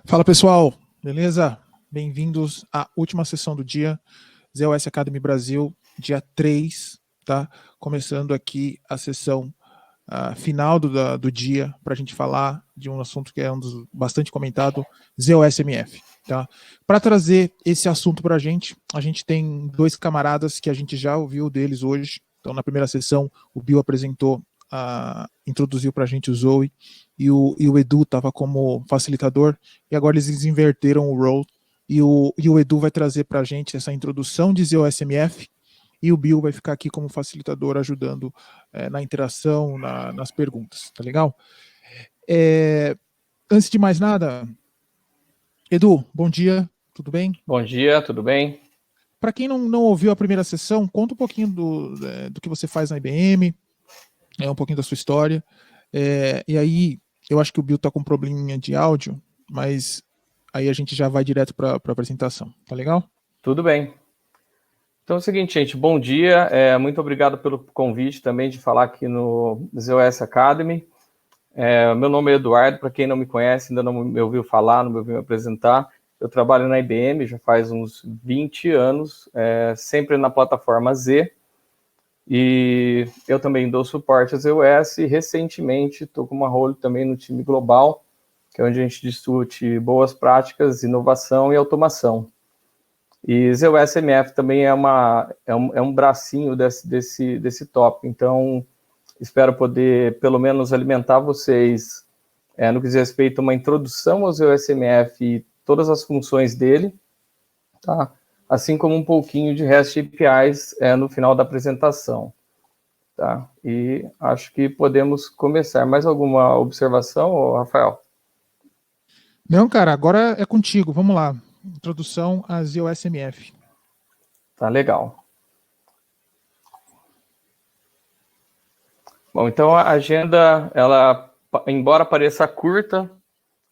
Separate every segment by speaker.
Speaker 1: Fala pessoal, beleza? Bem-vindos à última sessão do dia, ZOS Academy Brasil, dia 3, tá? Começando aqui a sessão final do dia, para a gente falar de um assunto que é bastante comentado, ZOSMF, tá? Para trazer esse assunto para a gente tem dois camaradas que a gente já ouviu deles hoje. Então, na primeira sessão, o Bill apresentou, introduziu para a gente o Zoe, e o Edu estava como facilitador, e agora eles inverteram o role, e o Edu vai trazer para a gente essa introdução de ZOSMF, e o Bill vai ficar aqui como facilitador, ajudando na interação, nas perguntas, tá legal? Antes de mais nada, Edu, bom dia, tudo bem?
Speaker 2: Bom dia, tudo bem?
Speaker 1: Para quem não ouviu a primeira sessão, conta um pouquinho do que você faz na IBM, um pouquinho da sua história, e aí eu acho que o Bill está com um probleminha de áudio, mas aí a gente já vai direto para a apresentação, tá legal?
Speaker 2: Tudo bem. Então é o seguinte, gente, bom dia, muito obrigado pelo convite também de falar aqui no ZOS Academy. Meu nome é Eduardo, para quem não me conhece, ainda não me ouviu falar, não me ouviu me apresentar, eu trabalho na IBM já faz uns 20 anos, sempre na plataforma Z, e eu também dou suporte a ZOS, e recentemente estou com uma role também no time global, que é onde a gente discute boas práticas, inovação e automação. E ZOSMF também é um bracinho desse tópico, então espero poder pelo menos alimentar vocês no que diz respeito a uma introdução ao ZOSMF e todas as funções dele, tá? Assim como um pouquinho de REST APIs no final da apresentação. Tá? E acho que podemos começar. Mais alguma observação, Rafael?
Speaker 1: Não, cara, agora é contigo, vamos lá. Introdução a ZOSMF.
Speaker 2: Tá legal. Bom, então a agenda, ela, embora pareça curta,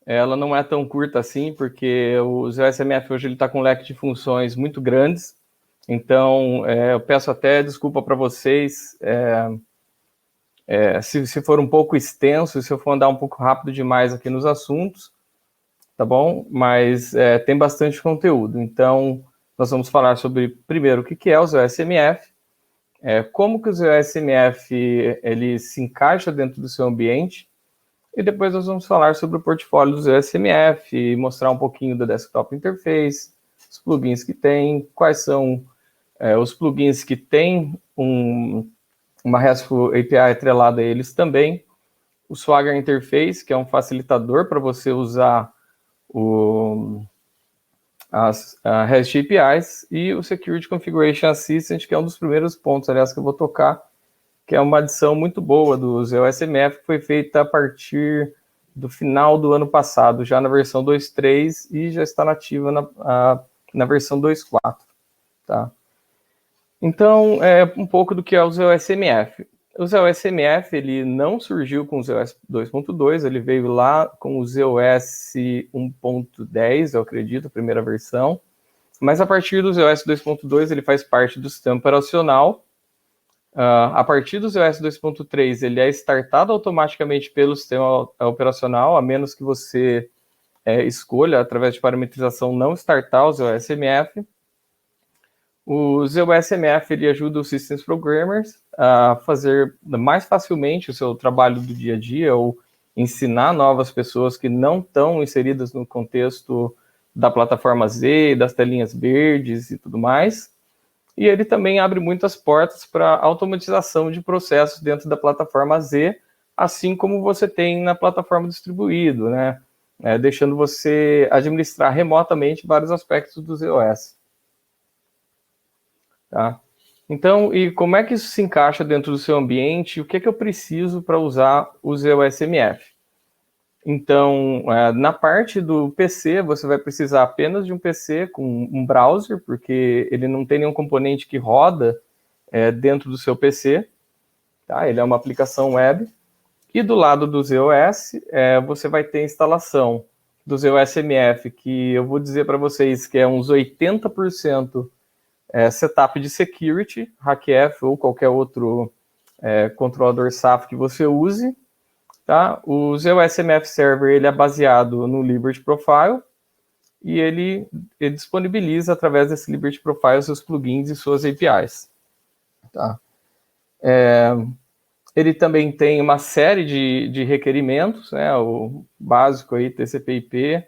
Speaker 2: ela não é tão curta assim, porque o ZOSMF hoje está com um leque de funções muito grandes. Então, eu peço até desculpa para vocês se for um pouco extenso, se eu for andar um pouco rápido demais aqui nos assuntos, tá bom? Mas tem bastante conteúdo. Então, nós vamos falar sobre, primeiro, o que é o ZOSMF, como que o ZOSMF ele se encaixa dentro do seu ambiente, e depois nós vamos falar sobre o portfólio do ZOSMF, mostrar um pouquinho do Desktop Interface, os plugins que tem, quais são os plugins que têm uma RESTful API atrelada a eles também, o Swagger Interface, que é um facilitador para você usar as REST APIs, e o Security Configuration Assistant, que é um dos primeiros pontos, aliás, que eu vou tocar, que é uma adição muito boa do ZOSMF, que foi feita a partir do final do ano passado, já na versão 2.3, e já está nativa na versão 2.4. Tá? Então, um pouco do que é o ZOSMF. O ZOSMF ele não surgiu com o ZOS 2.2, ele veio lá com o ZOS 1.10, eu acredito, a primeira versão. Mas a partir do ZOS 2.2 ele faz parte do sistema operacional. A partir do ZOS 2.3 ele é startado automaticamente pelo sistema operacional, a menos que você escolha, através de parametrização, não startar o ZOSMF. O ZOSMF ele ajuda os Systems Programmers a fazer mais facilmente o seu trabalho do dia a dia, ou ensinar novas pessoas que não estão inseridas no contexto da plataforma Z, das telinhas verdes e tudo mais. E ele também abre muitas portas para automatização de processos dentro da plataforma Z, assim como você tem na plataforma distribuído, né? Deixando você administrar remotamente vários aspectos do ZOS. Tá? Então, e como é que isso se encaixa dentro do seu ambiente? O que é que eu preciso para usar o ZOSMF? Então, na parte do PC, você vai precisar apenas de um PC com um browser, porque ele não tem nenhum componente que roda dentro do seu PC. Tá? Ele é uma aplicação web. E do lado do ZOS, você vai ter a instalação do ZOSMF, que eu vou dizer para vocês que é uns 80% setup de security, HackF ou qualquer outro controlador SAF que você use, Tá? O ZOSMF Server ele é baseado no Liberty Profile e ele disponibiliza, através desse Liberty Profile, seus plugins e suas APIs. Tá? Ele também tem uma série de requerimentos, né? O básico aí, TCP/IP,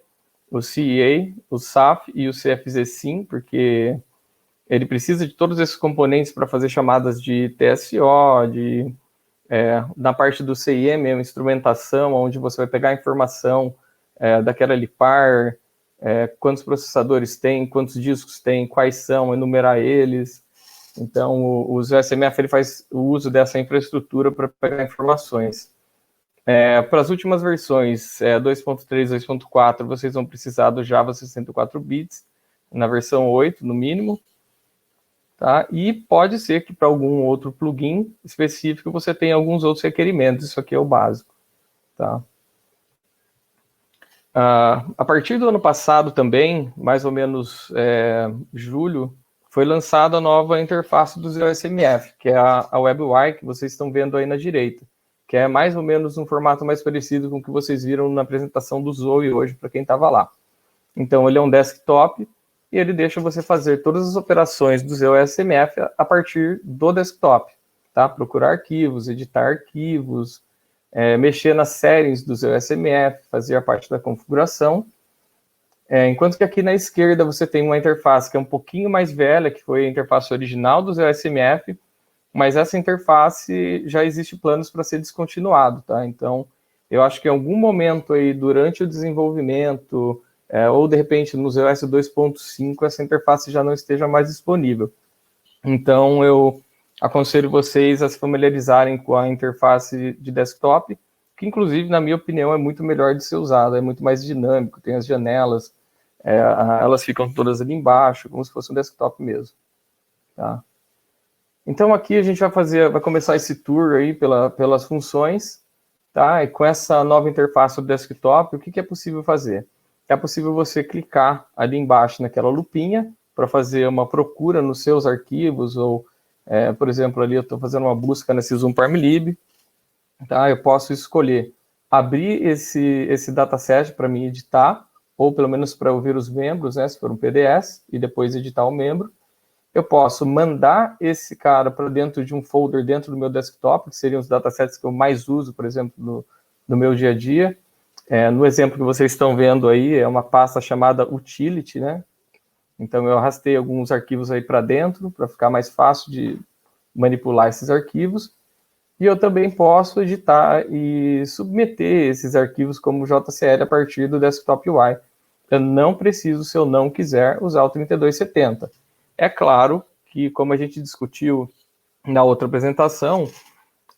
Speaker 2: o CEA, o SAF e o CFZ-SYN, porque ele precisa de todos esses componentes para fazer chamadas de TSO, na parte do CIE mesmo, instrumentação, onde você vai pegar a informação daquela LIPAR, quantos processadores tem, quantos discos tem, quais são, enumerar eles. Então, o ZOSMF ele faz o uso dessa infraestrutura para pegar informações. Para as últimas versões, 2.3, 2.4, vocês vão precisar do Java 64 bits, na versão 8, no mínimo. Tá? E pode ser que para algum outro plugin específico você tenha alguns outros requerimentos. Isso aqui é o básico. Tá? A partir do ano passado também, mais ou menos julho, foi lançada a nova interface do ZOSMF, que é a WebUI, que vocês estão vendo aí na direita, que é mais ou menos um formato mais parecido com o que vocês viram na apresentação do Zoe hoje, para quem estava lá. Então, ele é um desktop e ele deixa você fazer todas as operações do ZOSMF a partir do desktop. Tá? Procurar arquivos, editar arquivos, mexer nas settings do ZOSMF, fazer a parte da configuração. Enquanto que aqui na esquerda você tem uma interface que é um pouquinho mais velha, que foi a interface original do ZOSMF, mas essa interface já existe planos para ser descontinuado, tá? Então, eu acho que em algum momento aí, durante o desenvolvimento, ou de repente no ZOS 2.5, essa interface já não esteja mais disponível. Então, eu aconselho vocês a se familiarizarem com a interface de desktop, que inclusive, na minha opinião, é muito melhor de ser usada, é muito mais dinâmico, tem as janelas, elas ficam todas ali embaixo, como se fosse um desktop mesmo. Tá? Então, aqui a gente vai começar esse tour aí pelas funções, tá? E com essa nova interface do desktop, o que é possível fazer? É possível você clicar ali embaixo naquela lupinha para fazer uma procura nos seus arquivos, ou, por exemplo, ali eu estou fazendo uma busca nesse Zoom ParmLib, tá? Eu posso escolher abrir esse dataset para mim editar, ou pelo menos para eu ver os membros, né, se for um PDS, e depois editar o membro. Eu posso mandar esse cara para dentro de um folder dentro do meu desktop, que seriam os datasets que eu mais uso, por exemplo, no meu dia a dia. No exemplo que vocês estão vendo aí, é uma pasta chamada utility, né? Então, eu arrastei alguns arquivos aí para dentro, para ficar mais fácil de manipular esses arquivos. E eu também posso editar e submeter esses arquivos como JCL a partir do Desktop UI. Eu não preciso, se eu não quiser, usar o 3270. É claro que, como a gente discutiu na outra apresentação,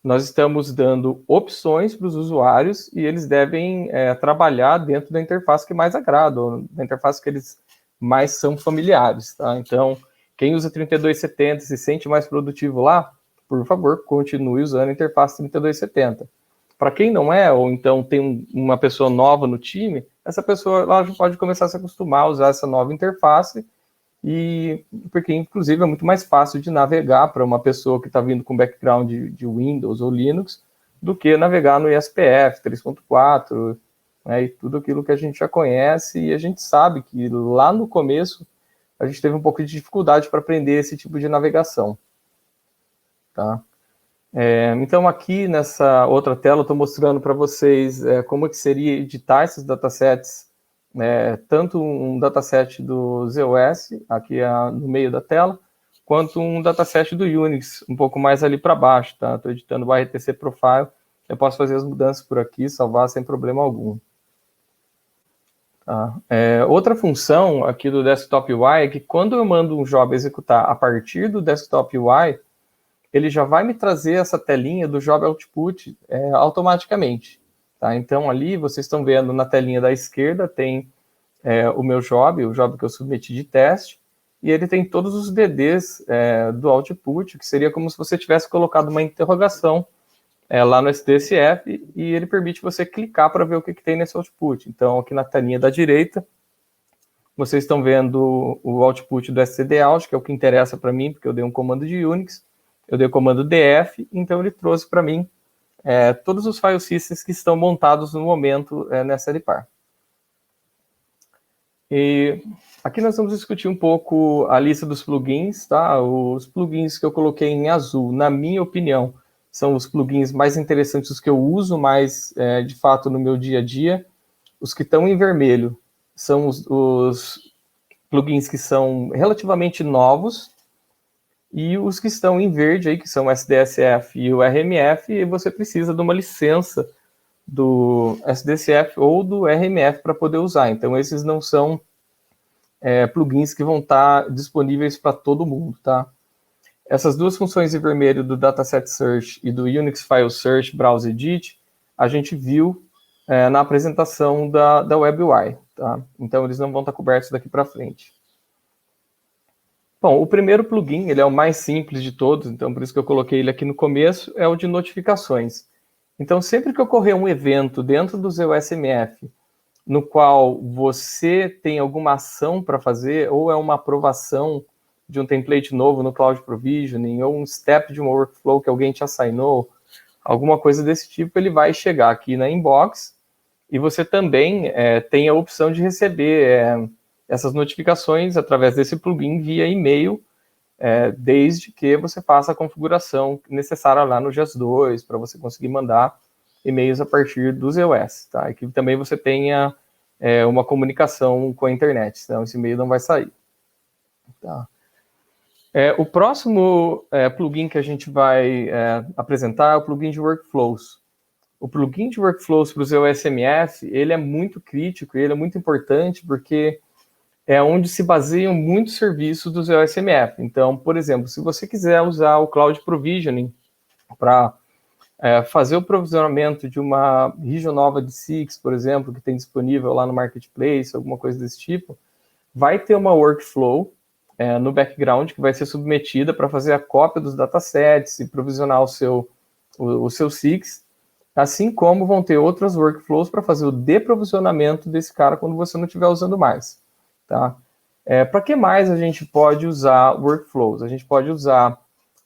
Speaker 2: nós estamos dando opções para os usuários e eles devem trabalhar dentro da interface que mais agrada, ou da interface que eles mais são familiares. Tá? Então, quem usa 3270 e se sente mais produtivo lá, por favor, continue usando a interface 3270. Para quem não é, ou então tem uma pessoa nova no time, essa pessoa ela já pode começar a se acostumar a usar essa nova interface, porque, inclusive, é muito mais fácil de navegar para uma pessoa que está vindo com background de Windows ou Linux do que navegar no ISPF 3.4, né, e tudo aquilo que a gente já conhece, e a gente sabe que lá no começo a gente teve um pouco de dificuldade para aprender esse tipo de navegação. Tá? Então, aqui nessa outra tela, eu estou mostrando para vocês como que seria editar esses datasets, tanto um dataset do ZOS, aqui no meio da tela, quanto um dataset do Unix, um pouco mais ali para baixo. Tá? Estou editando o RTC Profile, eu posso fazer as mudanças por aqui, salvar sem problema algum. Tá? Outra função aqui do Desktop UI é que quando eu mando um job executar a partir do Desktop UI, ele já vai me trazer essa telinha do Job Output automaticamente. Tá? Então, ali, vocês estão vendo na telinha da esquerda, tem o meu job, o job que eu submeti de teste, e ele tem todos os DDs do Output, que seria como se você tivesse colocado uma interrogação lá no SDSF, e ele permite você clicar para ver o que tem nesse Output. Então, aqui na telinha da direita, vocês estão vendo o Output do stdout, que é o que interessa para mim, porque eu dei um comando de Unix, eu dei o comando df, então ele trouxe para mim todos os file systems que estão montados no momento nessa LPAR. E aqui nós vamos discutir um pouco a lista dos plugins, tá? Os plugins que eu coloquei em azul, na minha opinião, são os plugins mais interessantes, os que eu uso mais, de fato, no meu dia a dia. Os que estão em vermelho são os plugins que são relativamente novos, e os que estão em verde, aí, que são o SDSF e o RMF, e você precisa de uma licença do SDSF ou do RMF para poder usar. Então, esses não são plugins que vão estar disponíveis para todo mundo, tá? Essas duas funções em vermelho do Dataset Search e do Unix File Search Browse Edit, a gente viu na apresentação da WebUI, tá? Então, eles não vão estar cobertos daqui para frente. Bom, o primeiro plugin, ele é o mais simples de todos, então por isso que eu coloquei ele aqui no começo, é o de notificações. Então, sempre que ocorrer um evento dentro do ZOSMF, no qual você tem alguma ação para fazer, ou é uma aprovação de um template novo no Cloud Provisioning, ou um step de uma workflow que alguém te assignou, alguma coisa desse tipo, ele vai chegar aqui na inbox, e você também tem a opção de receber essas notificações através desse plugin via e-mail, desde que você faça a configuração necessária lá no GES2, para você conseguir mandar e-mails a partir do ZOS, tá? E que também você tenha uma comunicação com a internet, senão esse e-mail não vai sair. Tá? O próximo plugin que a gente vai apresentar é o plugin de Workflows. O plugin de Workflows para o ZOSMF, ele é muito crítico e ele é muito importante porque é onde se baseiam muitos serviços do ZOSMF. Então, por exemplo, se você quiser usar o Cloud Provisioning para fazer o provisionamento de uma region nova de SIX, por exemplo, que tem disponível lá no Marketplace, alguma coisa desse tipo, vai ter uma workflow no background que vai ser submetida para fazer a cópia dos datasets e provisionar o seu SIX, assim como vão ter outras workflows para fazer o deprovisionamento desse cara quando você não estiver usando mais. Tá? Para que mais a gente pode usar workflows? A gente pode usar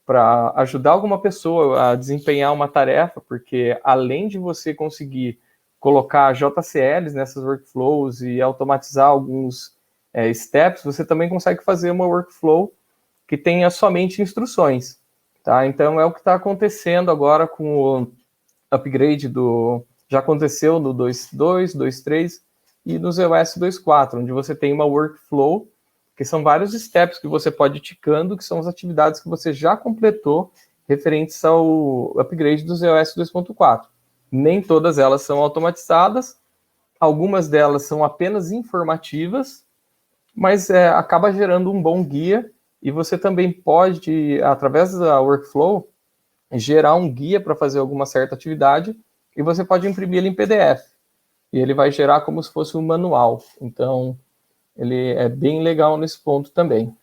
Speaker 2: para ajudar alguma pessoa a desempenhar uma tarefa, porque além de você conseguir colocar JCLs nessas workflows e automatizar alguns steps, você também consegue fazer uma workflow que tenha somente instruções. Tá? Então, é o que está acontecendo agora com o upgrade já aconteceu no 2.2, 2.3 e no ZOS 2.4, onde você tem uma workflow, que são vários steps que você pode ir ticando, que são as atividades que você já completou referentes ao upgrade do ZOS 2.4. Nem todas elas são automatizadas, algumas delas são apenas informativas, mas acaba gerando um bom guia, e você também pode, através da workflow, gerar um guia para fazer alguma certa atividade, e você pode imprimir ele em PDF. E ele vai gerar como se fosse um manual. Então, ele é bem legal nesse ponto também.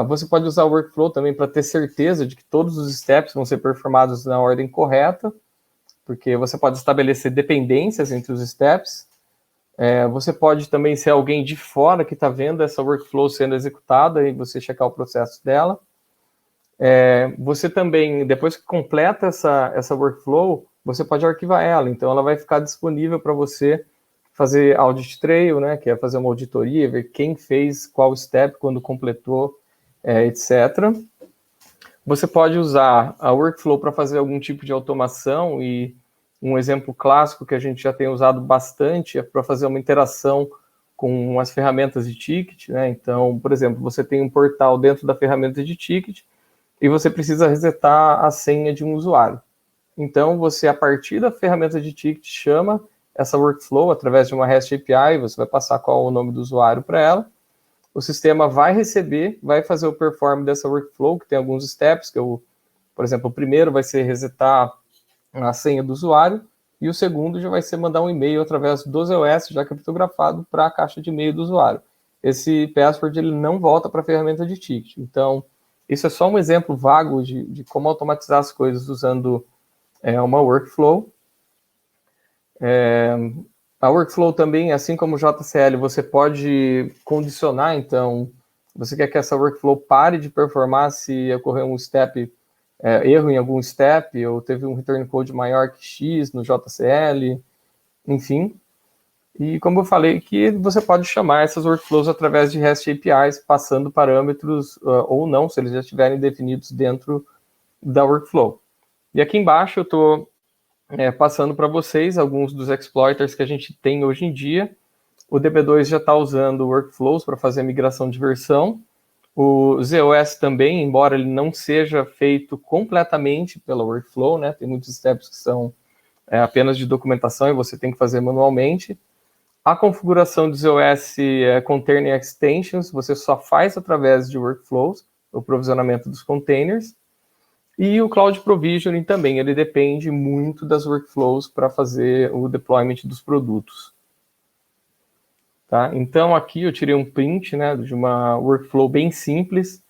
Speaker 2: Você pode usar o workflow também para ter certeza de que todos os steps vão ser performados na ordem correta, porque você pode estabelecer dependências entre os steps. Você pode também ser alguém de fora que está vendo essa workflow sendo executada e você checar o processo dela. Você também, depois que completa essa workflow, você pode arquivar ela, então ela vai ficar disponível para você fazer audit trail, né, que é fazer uma auditoria, ver quem fez qual step, quando completou, etc. Você pode usar a workflow para fazer algum tipo de automação, e um exemplo clássico que a gente já tem usado bastante é para fazer uma interação com as ferramentas de ticket, né? Então, por exemplo, você tem um portal dentro da ferramenta de ticket e você precisa resetar a senha de um usuário. Então, você, a partir da ferramenta de ticket, chama essa workflow através de uma REST API, você vai passar qual é o nome do usuário para ela, o sistema vai receber, vai fazer o perform dessa workflow, que tem alguns steps, por exemplo, o primeiro vai ser resetar a senha do usuário, e o segundo já vai ser mandar um e-mail através do ZOS, já criptografado, para a caixa de e-mail do usuário. Esse password ele não volta para a ferramenta de ticket. Então, isso é só um exemplo vago de como automatizar as coisas usando uma workflow. A workflow também, assim como o JCL, você pode condicionar, então, você quer que essa workflow pare de performar se ocorrer um step erro em algum step, ou teve um return code maior que X no JCL, enfim. E como eu falei, que você pode chamar essas workflows através de REST APIs, passando parâmetros ou não, se eles já estiverem definidos dentro da workflow. E aqui embaixo eu estou passando para vocês alguns dos exploiters que a gente tem hoje em dia. O DB2 já está usando workflows para fazer a migração de versão. O ZOS também, embora ele não seja feito completamente pela workflow, né? Tem muitos steps que são apenas de documentação e você tem que fazer manualmente. A configuração do ZOS Container Extensions, você só faz através de workflows, o provisionamento dos containers. E o Cloud Provisioning também, ele depende muito das workflows para fazer o deployment dos produtos. Tá? Então, aqui eu tirei um print, né, de uma workflow bem simples.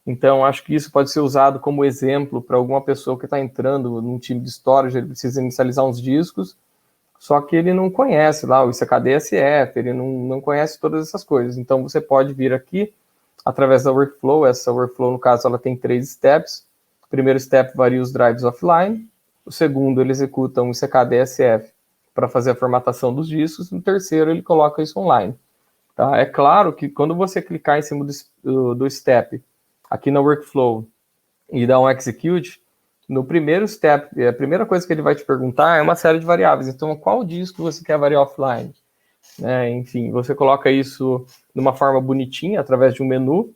Speaker 2: Então, acho que isso pode ser usado como exemplo para alguma pessoa que está entrando num time de storage, ele precisa inicializar uns discos, só que ele não conhece lá o ICKDSF, ele não conhece todas essas coisas. Então, você pode vir aqui, através da workflow, essa workflow, no caso, ela tem 3 steps. O primeiro step varia os drives offline, o segundo ele executa um ICKDSF para fazer a formatação dos discos, no terceiro ele coloca isso online. Tá? É claro que quando você clicar em cima do step, aqui na workflow, e dar um execute, no primeiro step, a primeira coisa que ele vai te perguntar é uma série de variáveis. Então, qual disco você quer variar offline? Enfim, você coloca isso de uma forma bonitinha, através de um menu,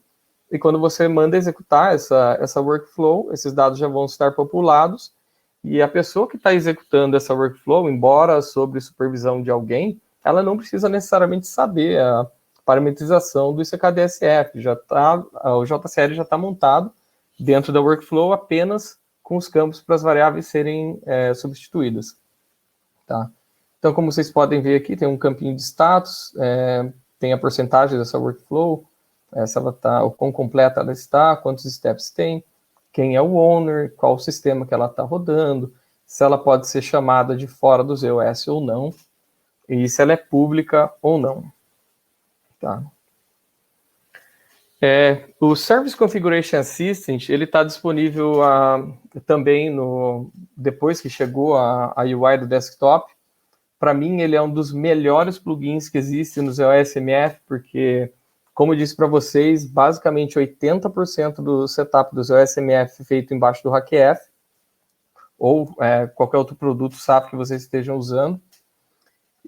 Speaker 2: e quando você manda executar essa workflow, esses dados já vão estar populados, e a pessoa que está executando essa workflow, embora sobre supervisão de alguém, ela não precisa necessariamente saber a parametrização do ICKDSF, o JCL já está montado dentro da workflow apenas com os campos para as variáveis serem substituídas. Tá? Então, como vocês podem ver aqui, tem um campinho de status, tem a porcentagem dessa workflow, se ela está, o quão completa ela está, quantos steps tem, quem é o owner, qual o sistema que ela está rodando, se ela pode ser chamada de fora do ZOS ou não, e se ela é pública ou não. Tá? O Service Configuration Assistant, ele está disponível também depois que chegou a UI do desktop. Para mim, ele é um dos melhores plugins que existe no ZOSMF, porque, como eu disse para vocês, basicamente 80% do setup do ZOSMF é feito embaixo do HackF, ou qualquer outro produto SAP que vocês estejam usando.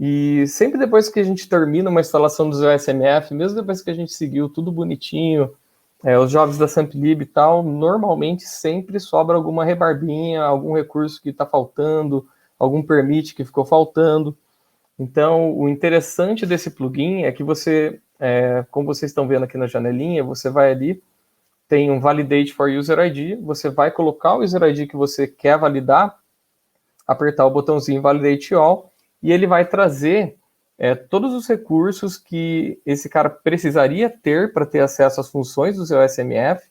Speaker 2: E sempre depois que a gente termina uma instalação do ZOSMF, mesmo depois que a gente seguiu tudo bonitinho, os jobs da Samplib e tal, normalmente sempre sobra alguma rebarbinha, algum recurso que está faltando, algum permit que ficou faltando. Então, o interessante desse plugin é que você, como vocês estão vendo aqui na janelinha, você vai ali, tem um Validate for User ID, você vai colocar o User ID que você quer validar, apertar o botãozinho Validate All, e ele vai trazer todos os recursos que esse cara precisaria ter para ter acesso às funções do ZOSMF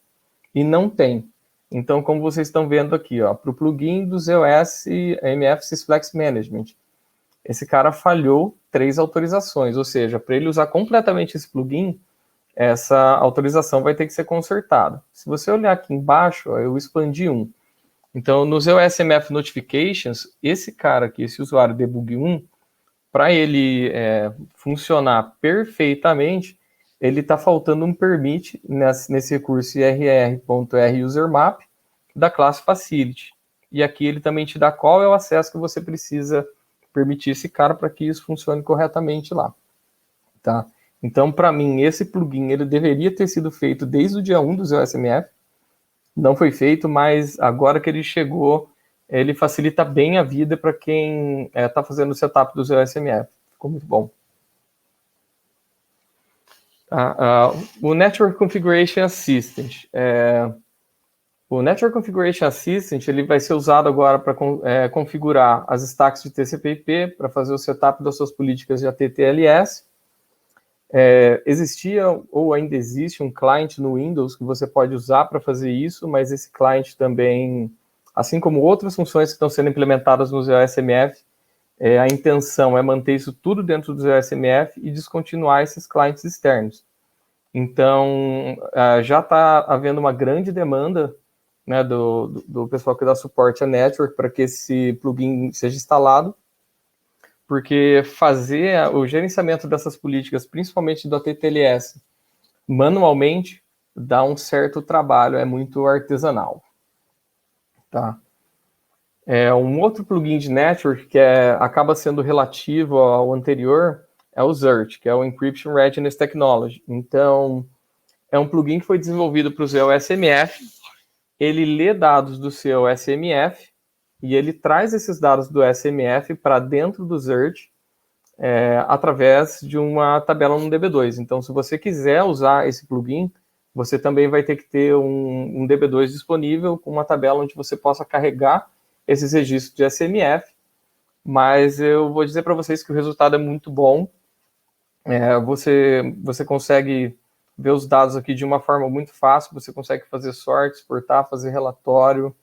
Speaker 2: e não tem. Então, como vocês estão vendo aqui, para o plugin do ZOSMF Sysflex Management, esse cara falhou 3 autorizações, ou seja, para ele usar completamente esse plugin, essa autorização vai ter que ser consertada. Se você olhar aqui embaixo, eu expandi um. Então, no ZOSMF Notifications, esse cara aqui, esse usuário debug1, para ele funcionar perfeitamente, ele está faltando um permit nesse recurso irr.rusermap da classe Facility. E aqui ele também te dá qual é o acesso que você precisa permitir esse cara para que isso funcione corretamente lá. Tá? Então, para mim, esse plugin ele deveria ter sido feito desde o dia 1 do ZOSMF. Não foi feito, mas agora que ele chegou, ele facilita bem a vida para quem está fazendo o setup do ZOSMF. Ficou muito bom. O Network Configuration Assistant. O Network Configuration Assistant ele vai ser usado agora para configurar as stacks de TCP/IP, para fazer o setup das suas políticas de ATTLS. Existia ou ainda existe um client no Windows que você pode usar para fazer isso, mas esse client também, assim como outras funções que estão sendo implementadas no ZOSMF, a intenção é manter isso tudo dentro do ZOSMF e descontinuar esses clientes externos. Então, já está havendo uma grande demanda né, do pessoal que dá suporte à network para que esse plugin seja instalado, porque fazer o gerenciamento dessas políticas, principalmente do ATTLS, manualmente, dá um certo trabalho, é muito artesanal. Tá? Um outro plugin de network que acaba sendo relativo ao anterior é o ZERT, que é o Encryption Readiness Technology. Então, é um plugin que foi desenvolvido para o seu SMF, ele lê dados do seu SMF e ele traz esses dados do SMF para dentro do ZERT através de uma tabela no DB2. Então, se você quiser usar esse plugin, você também vai ter que ter um DB2 disponível com uma tabela onde você possa carregar esses registros de SMF, mas eu vou dizer para vocês que o resultado é muito bom. Você consegue ver os dados aqui de uma forma muito fácil, você consegue fazer sorte, exportar, fazer relatório,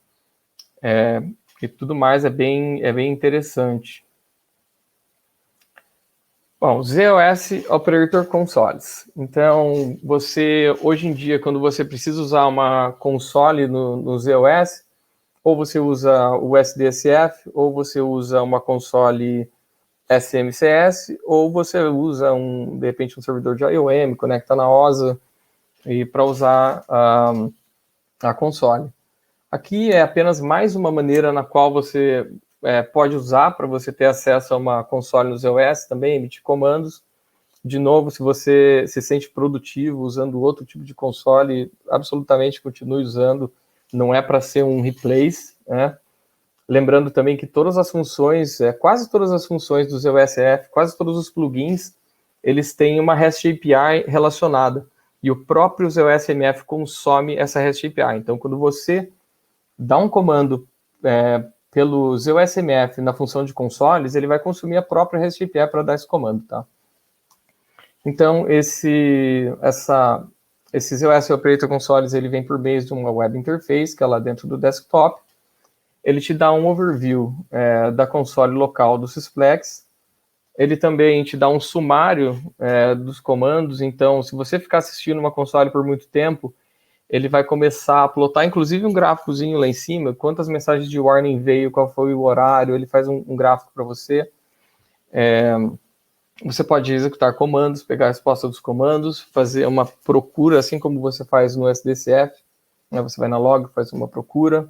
Speaker 2: e tudo mais é bem interessante. Bom, ZOS Operator Consoles. Então, hoje em dia, quando você precisa usar uma console no ZOS, ou você usa o SDSF, ou você usa uma console SMCS, ou você usa, de repente, um servidor de IOM, conecta na OSA, e para usar a console. Aqui é apenas mais uma maneira na qual você pode usar para você ter acesso a uma console no ZOS também, emitir comandos. De novo, se você se sente produtivo usando outro tipo de console, absolutamente continue usando. Não é para ser um replace, né? Lembrando também que todas as funções, quase todas as funções do ZOSF, quase todos os plugins, eles têm uma REST API relacionada. E o próprio ZOSMF consome essa REST API. Então, quando você dá um comando pelo ZOSMF na função de consoles, ele vai consumir a própria REST API para dar esse comando, tá? Então, esse ZOS Operator Consoles, ele vem por meio de uma web interface, que é lá dentro do desktop. Ele te dá um overview da console local do Sysplex. Ele também te dá um sumário dos comandos. Então, se você ficar assistindo uma console por muito tempo, ele vai começar a plotar, inclusive, um gráficozinho lá em cima, quantas mensagens de warning veio, qual foi o horário, ele faz um gráfico para você. Você pode executar comandos, pegar a resposta dos comandos, fazer uma procura, assim como você faz no SDCF. Né? Você vai na log, faz uma procura.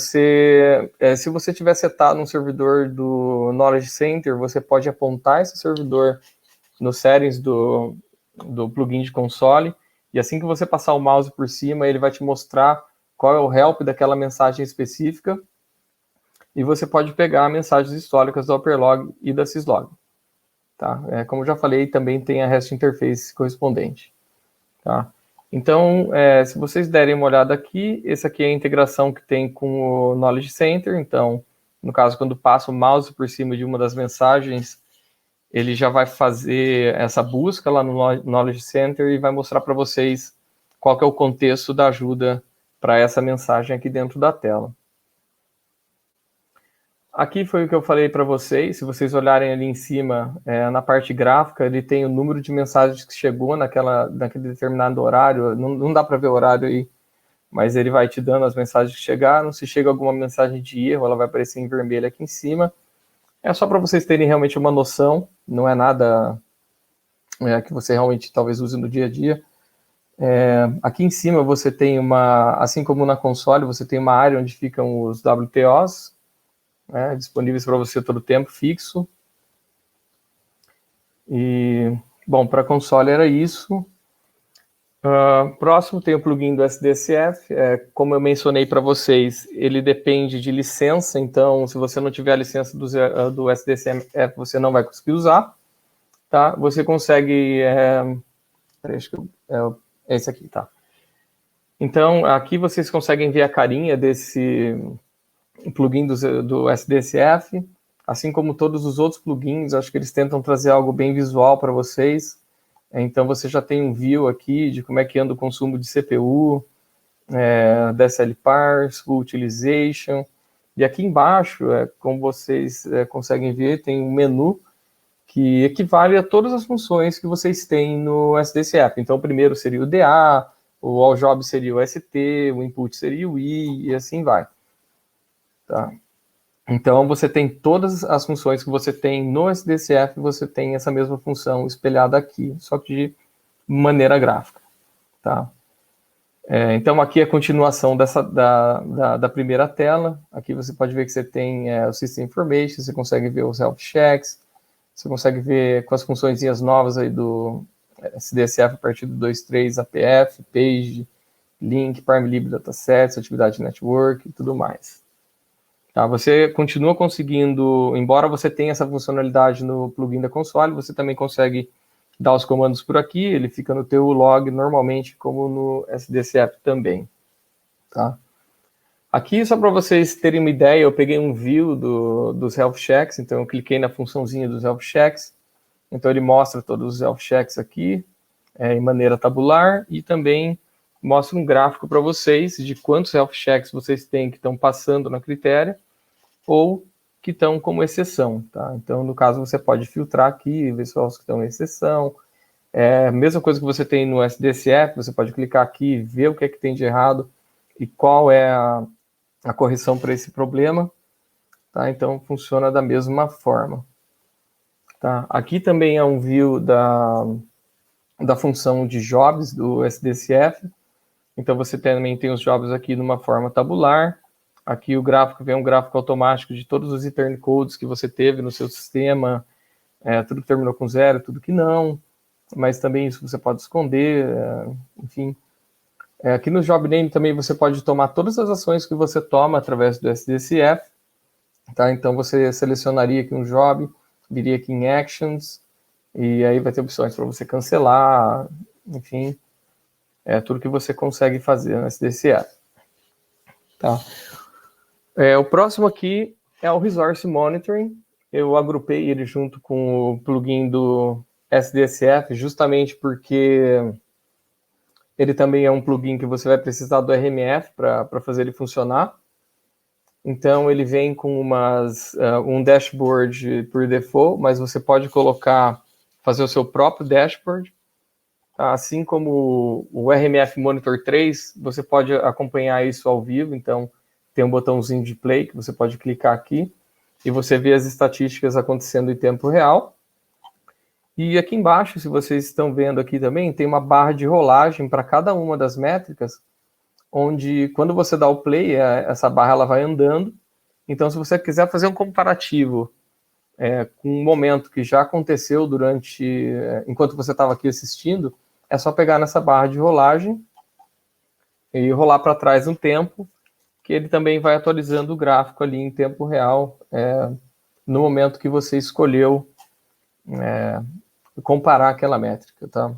Speaker 2: Se você tiver setado um servidor do Knowledge Center, você pode apontar esse servidor nos settings do plugin de console, e assim que você passar o mouse por cima, ele vai te mostrar qual é o help daquela mensagem específica, e você pode pegar mensagens históricas do Operlog e da Syslog. Tá? Como eu já falei, também tem a REST Interface correspondente. Tá? Então, se vocês derem uma olhada aqui, esse aqui é a integração que tem com o Knowledge Center. Então, no caso, quando passa o mouse por cima de uma das mensagens, ele já vai fazer essa busca lá no Knowledge Center e vai mostrar para vocês qual que é o contexto da ajuda para essa mensagem aqui dentro da tela. Aqui foi o que eu falei para vocês. Se vocês olharem ali em cima, na parte gráfica, ele tem o número de mensagens que chegou naquele determinado horário. Não dá para ver o horário aí, mas ele vai te dando as mensagens que chegaram. Se chega alguma mensagem de erro, ela vai aparecer em vermelho aqui em cima. É só para vocês terem realmente uma noção. Não é nada que você realmente talvez use no dia a dia. Aqui em cima você tem assim como na console, você tem uma área onde ficam os WTOs, disponíveis para você todo o tempo, fixo. E, bom, para console era isso. Próximo tem o plugin do SDSF. Como eu mencionei para vocês, ele depende de licença, então se você não tiver a licença do SDSF, você não vai conseguir usar. Tá? Você consegue... acho que é esse aqui, tá? Então, aqui vocês conseguem ver a carinha desse plugin do SDSF, assim como todos os outros plugins. Acho que eles tentam trazer algo bem visual para vocês. Então, você já tem um view aqui de como é que anda o consumo de CPU, DSL parse, full utilization. E aqui embaixo, como vocês conseguem ver, tem um menu que equivale a todas as funções que vocês têm no SDSF. Então, o primeiro seria o DA, o all job seria o ST, o input seria o I, e assim vai. Tá? Então, você tem todas as funções que você tem no SDCF, você tem essa mesma função espelhada aqui, só que de maneira gráfica. Tá? Então, aqui é a continuação da primeira tela. Aqui você pode ver que você tem o System Information, você consegue ver os Health Checks, você consegue ver com as funçõezinhas novas aí do SDSF a partir do 2.3, APF, Page, Link, ParmLib Datasets, Atividade Network e tudo mais. Tá, você continua conseguindo, embora você tenha essa funcionalidade no plugin da console, você também consegue dar os comandos por aqui, ele fica no teu log normalmente, como no SDCF também. Tá? Aqui, só para vocês terem uma ideia, eu peguei um view dos Health Checks, então eu cliquei na funçãozinha dos Health Checks, então ele mostra todos os Health Checks aqui, em maneira tabular, e também mostra um gráfico para vocês de quantos Health Checks vocês têm que estão passando na critéria, ou que estão como exceção, tá? Então, no caso, você pode filtrar aqui, ver só os que estão em exceção. Mesma coisa que você tem no SDCF, você pode clicar aqui, ver o que é que tem de errado e qual é a correção para esse problema, tá? Então, funciona da mesma forma. Tá? Aqui também é um view da função de jobs do SDCF. Então, você também tem os jobs aqui numa forma tabular. Aqui o gráfico vem um gráfico automático de todos os return codes que você teve no seu sistema, tudo que terminou com 0, tudo que não, mas também isso você pode esconder, enfim. Aqui no Job Name também você pode tomar todas as ações que você toma através do SDCF, tá? Então você selecionaria aqui um job, viria aqui em Actions, e aí vai ter opções para você cancelar, enfim, tudo que você consegue fazer no SDCF. Tá? O próximo aqui é o Resource Monitoring. Eu agrupei ele junto com o plugin do SDSF, justamente porque ele também é um plugin que você vai precisar do RMF para fazer ele funcionar. Então, ele vem com um dashboard por default, mas você pode fazer o seu próprio dashboard. Assim como o RMF Monitor 3, você pode acompanhar isso ao vivo, então tem um botãozinho de play que você pode clicar aqui e você vê as estatísticas acontecendo em tempo real. E aqui embaixo, se vocês estão vendo aqui também, tem uma barra de rolagem para cada uma das métricas, onde quando você dá o play, essa barra ela vai andando. Então, se você quiser fazer um comparativo com um momento que já aconteceu enquanto você estava aqui assistindo, é só pegar nessa barra de rolagem e rolar para trás um tempo, que ele também vai atualizando o gráfico ali em tempo real, no momento que você escolheu comparar aquela métrica, tá?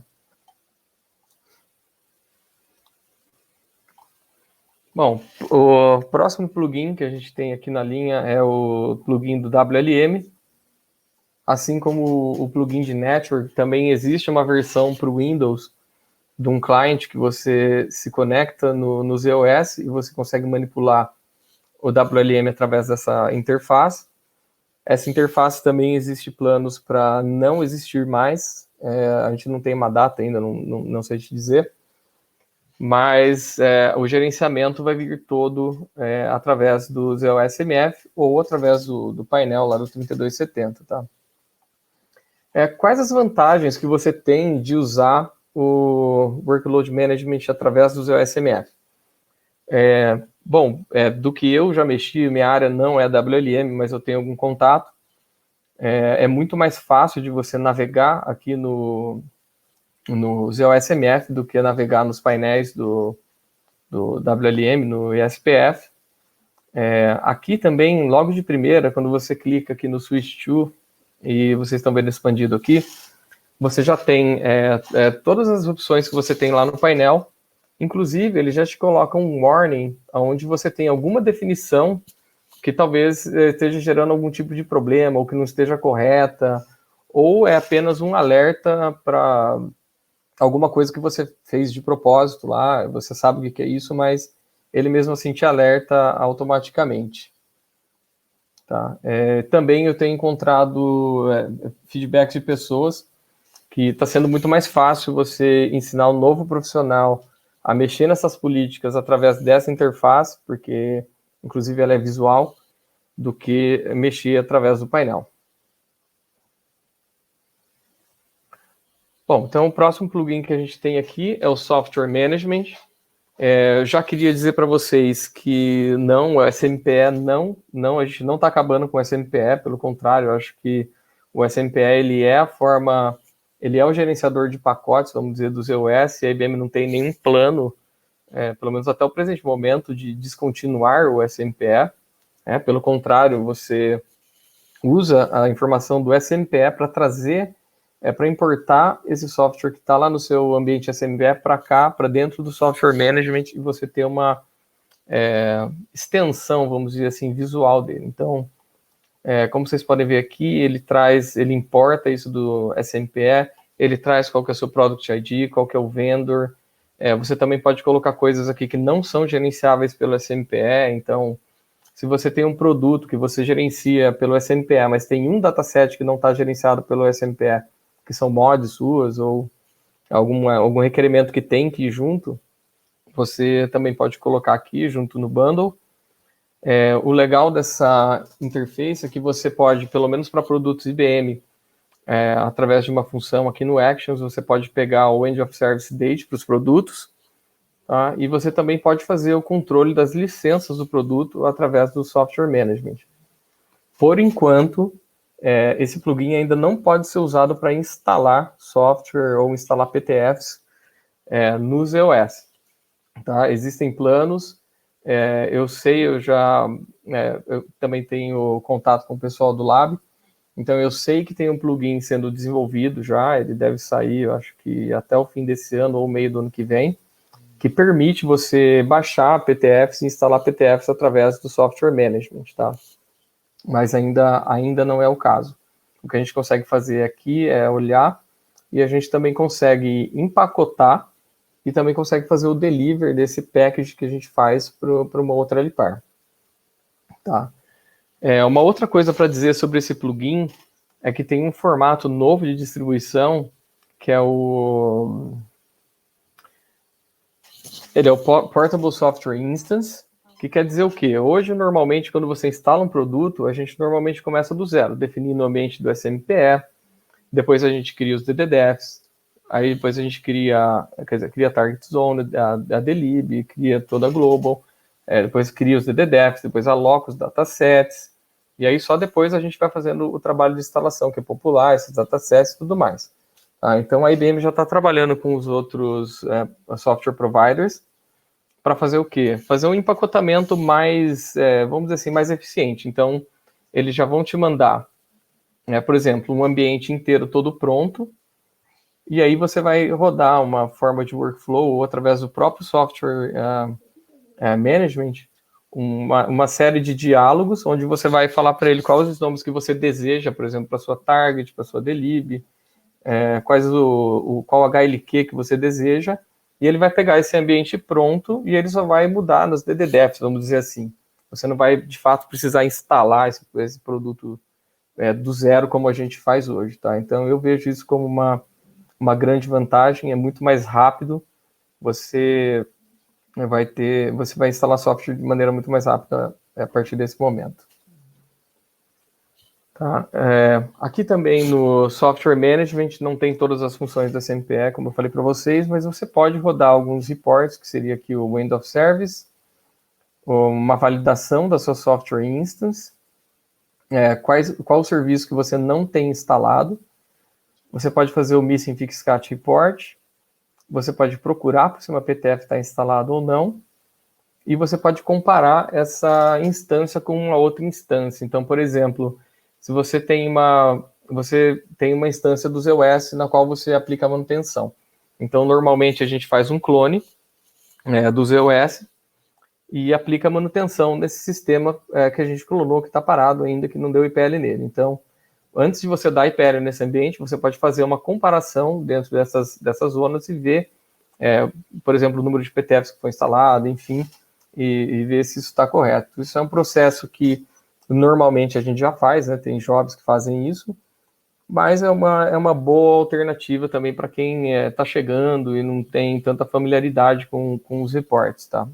Speaker 2: Bom, o próximo plugin que a gente tem aqui na linha é o plugin do WLM. Assim como o plugin de Network, também existe uma versão para o Windows de um client que você se conecta no ZOS e você consegue manipular o WLM através dessa interface. Essa interface também existe planos para não existir mais. A gente não tem uma data ainda, não sei te dizer. Mas o gerenciamento vai vir todo através do ZOSMF ou através do painel lá do 3270, tá? Quais as vantagens que você tem de usar o Workload Management através do ZOSMF? Bom, do que eu já mexi, minha área não é WLM, mas eu tenho algum contato. É muito mais fácil de você navegar aqui no ZOSMF do que navegar nos painéis do WLM, no ESPF. Aqui também, logo de primeira, quando você clica aqui no Switch to, e vocês estão vendo expandido aqui, você já tem todas as opções que você tem lá no painel. Inclusive, ele já te coloca um warning, onde você tem alguma definição que talvez esteja gerando algum tipo de problema, ou que não esteja correta, ou é apenas um alerta para alguma coisa que você fez de propósito lá, você sabe o que é isso, mas ele mesmo assim te alerta automaticamente. Tá? Também eu tenho encontrado feedbacks de pessoas que está sendo muito mais fácil você ensinar um novo profissional a mexer nessas políticas através dessa interface, porque, inclusive, ela é visual, do que mexer através do painel. Bom, então o próximo plugin que a gente tem aqui é o Software Management. Eu já queria dizer para vocês que não, o SMPE não, a gente não está acabando com o SMPE, pelo contrário, eu acho que o SMPE ele é a forma, ele é o gerenciador de pacotes, vamos dizer, do ZOS, e a IBM não tem nenhum plano, pelo menos até o presente momento, de descontinuar o SMPE. Pelo contrário, você usa a informação do SMPE para trazer, para importar esse software que está lá no seu ambiente SMPE para cá, para dentro do Software Management, e você ter uma extensão, vamos dizer assim, visual dele. Então, como vocês podem ver aqui, ele importa isso do SMPE, ele traz qual que é o seu Product ID, qual que é o vendor. Você também pode colocar coisas aqui que não são gerenciáveis pelo SMPE, então, se você tem um produto que você gerencia pelo SMPE, mas tem um dataset que não está gerenciado pelo SMPE, que são mods suas, ou algum requerimento que tem que ir junto, você também pode colocar aqui junto no bundle. O legal dessa interface é que você pode, pelo menos para produtos IBM, através de uma função aqui no Actions, você pode pegar o End of Service Date para os produtos, tá? E você também pode fazer o controle das licenças do produto através do Software Management. Por enquanto, esse plugin ainda não pode ser usado para instalar software ou instalar PTFs no ZOS. Tá? Existem planos, eu também tenho contato com o pessoal do Lab, então eu sei que tem um plugin sendo desenvolvido já, ele deve sair, eu acho que até o fim desse ano ou meio do ano que vem, que permite você baixar PTFs e instalar PTFs através do Software Management, tá? Mas ainda não é o caso. O que a gente consegue fazer aqui é olhar, e a gente também consegue empacotar e também consegue fazer o deliver desse package que a gente faz para uma outra LPAR. Tá? Uma outra coisa para dizer sobre esse plugin é que tem um formato novo de distribuição, que ele é o Portable Software Instance, que quer dizer o quê? Hoje, normalmente, quando você instala um produto, a gente normalmente começa do zero, definindo o ambiente do SMPE, depois a gente cria os DDDFs, aí depois a gente cria a Target Zone, a DLib, cria toda a Global, depois cria os DDDFs, depois aloca os datasets, e aí só depois a gente vai fazendo o trabalho de instalação, que é popular, esses datasets e tudo mais. Então a IBM já está trabalhando com os outros software providers para fazer o quê? Fazer um empacotamento mais, vamos dizer assim, mais eficiente. Então, eles já vão te mandar, por exemplo, um ambiente inteiro todo pronto, e aí você vai rodar uma forma de workflow ou através do próprio software management, uma série de diálogos, onde você vai falar para ele quais os nomes que você deseja, por exemplo, para sua target, para sua delib, qual HLQ que você deseja, e ele vai pegar esse ambiente pronto e ele só vai mudar nas DDDFs, vamos dizer assim. Você não vai, de fato, precisar instalar esse produto do zero como a gente faz hoje, tá? Então, eu vejo isso como uma grande vantagem, é muito mais rápido, você vai instalar software de maneira muito mais rápida a partir desse momento. Tá? Aqui também no Software Management não tem todas as funções da SMPE, como eu falei para vocês, mas você pode rodar alguns reports, que seria aqui o End of Service, uma validação da sua Software Instance, qual o serviço que você não tem instalado, você pode fazer o Missing Fixcat Report, você pode procurar se uma PTF está instalada ou não, e você pode comparar essa instância com uma outra instância. Então, por exemplo, se você tem uma instância do ZOS na qual você aplica a manutenção. Então, normalmente, a gente faz um clone do ZOS e aplica a manutenção nesse sistema que a gente clonou, que está parado ainda, que não deu IPL nele. Então, antes de você dar IPL nesse ambiente, você pode fazer uma comparação dentro dessas zonas e ver, por exemplo, o número de PTFs que foi instalado, enfim, e ver se isso está correto. Isso é um processo que normalmente a gente já faz, né? Tem jobs que fazem isso, mas é uma boa alternativa também para quem está chegando e não tem tanta familiaridade com os reports, tá?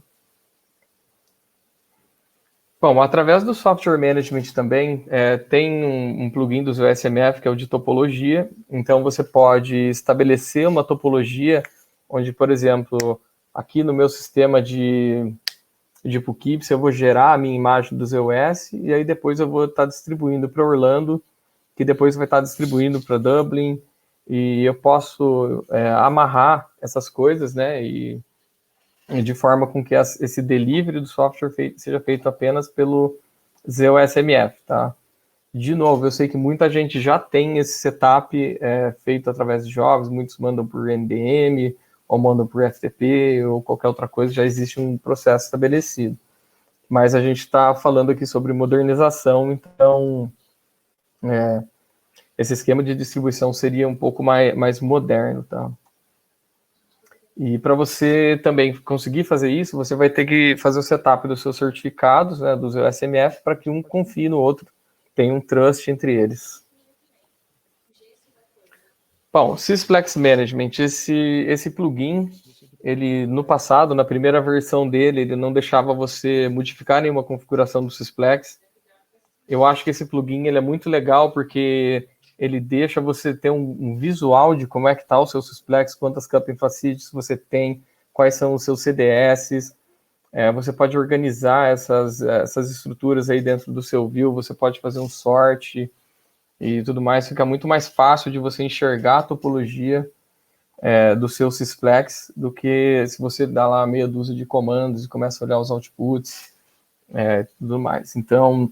Speaker 2: Bom, através do Software Management também, tem um plugin do ZOSMF, que é o de topologia. Então, você pode estabelecer uma topologia onde, por exemplo, aqui no meu sistema de Poughkeepsie, eu vou gerar a minha imagem do ZOS e aí depois eu vou estar distribuindo para Orlando, que depois vai estar distribuindo para Dublin, e eu posso amarrar essas coisas, né, e de forma com que esse delivery do software seja feito apenas pelo ZOSMF, tá? De novo, eu sei que muita gente já tem esse setup feito através de jobs, muitos mandam por NDM, ou mandam por FTP, ou qualquer outra coisa, já existe um processo estabelecido. Mas a gente está falando aqui sobre modernização, então esse esquema de distribuição seria um pouco mais moderno, tá? E para você também conseguir fazer isso, você vai ter que fazer o setup dos seus certificados, né, do ZOSMF, para que um confie no outro, tenha um trust entre eles. Bom, Sysplex Management, esse plugin, ele no passado, na primeira versão dele, ele não deixava você modificar nenhuma configuração do Sysplex. Eu acho que esse plugin ele é muito legal porque ele deixa você ter um visual de como é que está o seu Sysplex, quantas Cupping Facilities você tem, quais são os seus CDS. Você pode organizar essas estruturas aí dentro do seu view, você pode fazer um sort e tudo mais. Fica muito mais fácil de você enxergar a topologia do seu Sysplex do que se você dá lá meia dúzia de comandos e começa a olhar os outputs e tudo mais. Então,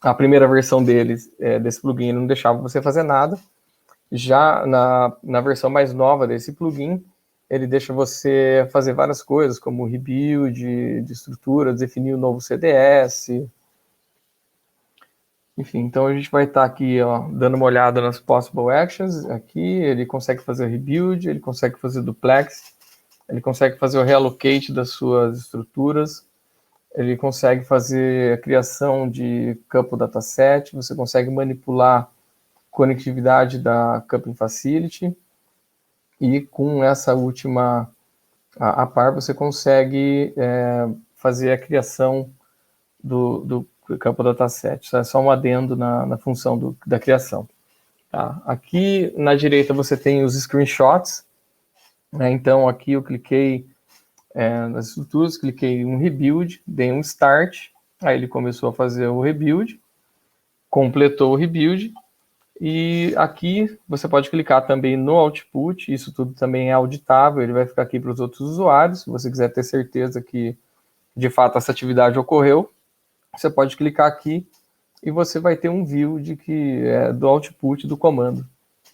Speaker 2: a primeira versão desse plugin não deixava você fazer nada. Já na versão mais nova desse plugin, ele deixa você fazer várias coisas, como rebuild de estrutura, definir um novo CDS. Enfim, então a gente vai estar aqui dando uma olhada nas possible actions. Aqui ele consegue fazer rebuild, ele consegue fazer duplex, ele consegue fazer o reallocate das suas estruturas, ele consegue fazer a criação de campo dataset, você consegue manipular conectividade da Cupping Facility, e com essa última a par você consegue fazer a criação do campo dataset. Isso é só um adendo na função da criação. Tá? Aqui na direita você tem os screenshots, né? Então aqui eu cliquei nas estruturas, cliquei em um rebuild, dei um start, aí ele começou a fazer o rebuild, completou o rebuild, e aqui você pode clicar também no output, isso tudo também é auditável, ele vai ficar aqui para os outros usuários, se você quiser ter certeza que de fato essa atividade ocorreu, você pode clicar aqui e você vai ter um view do output do comando.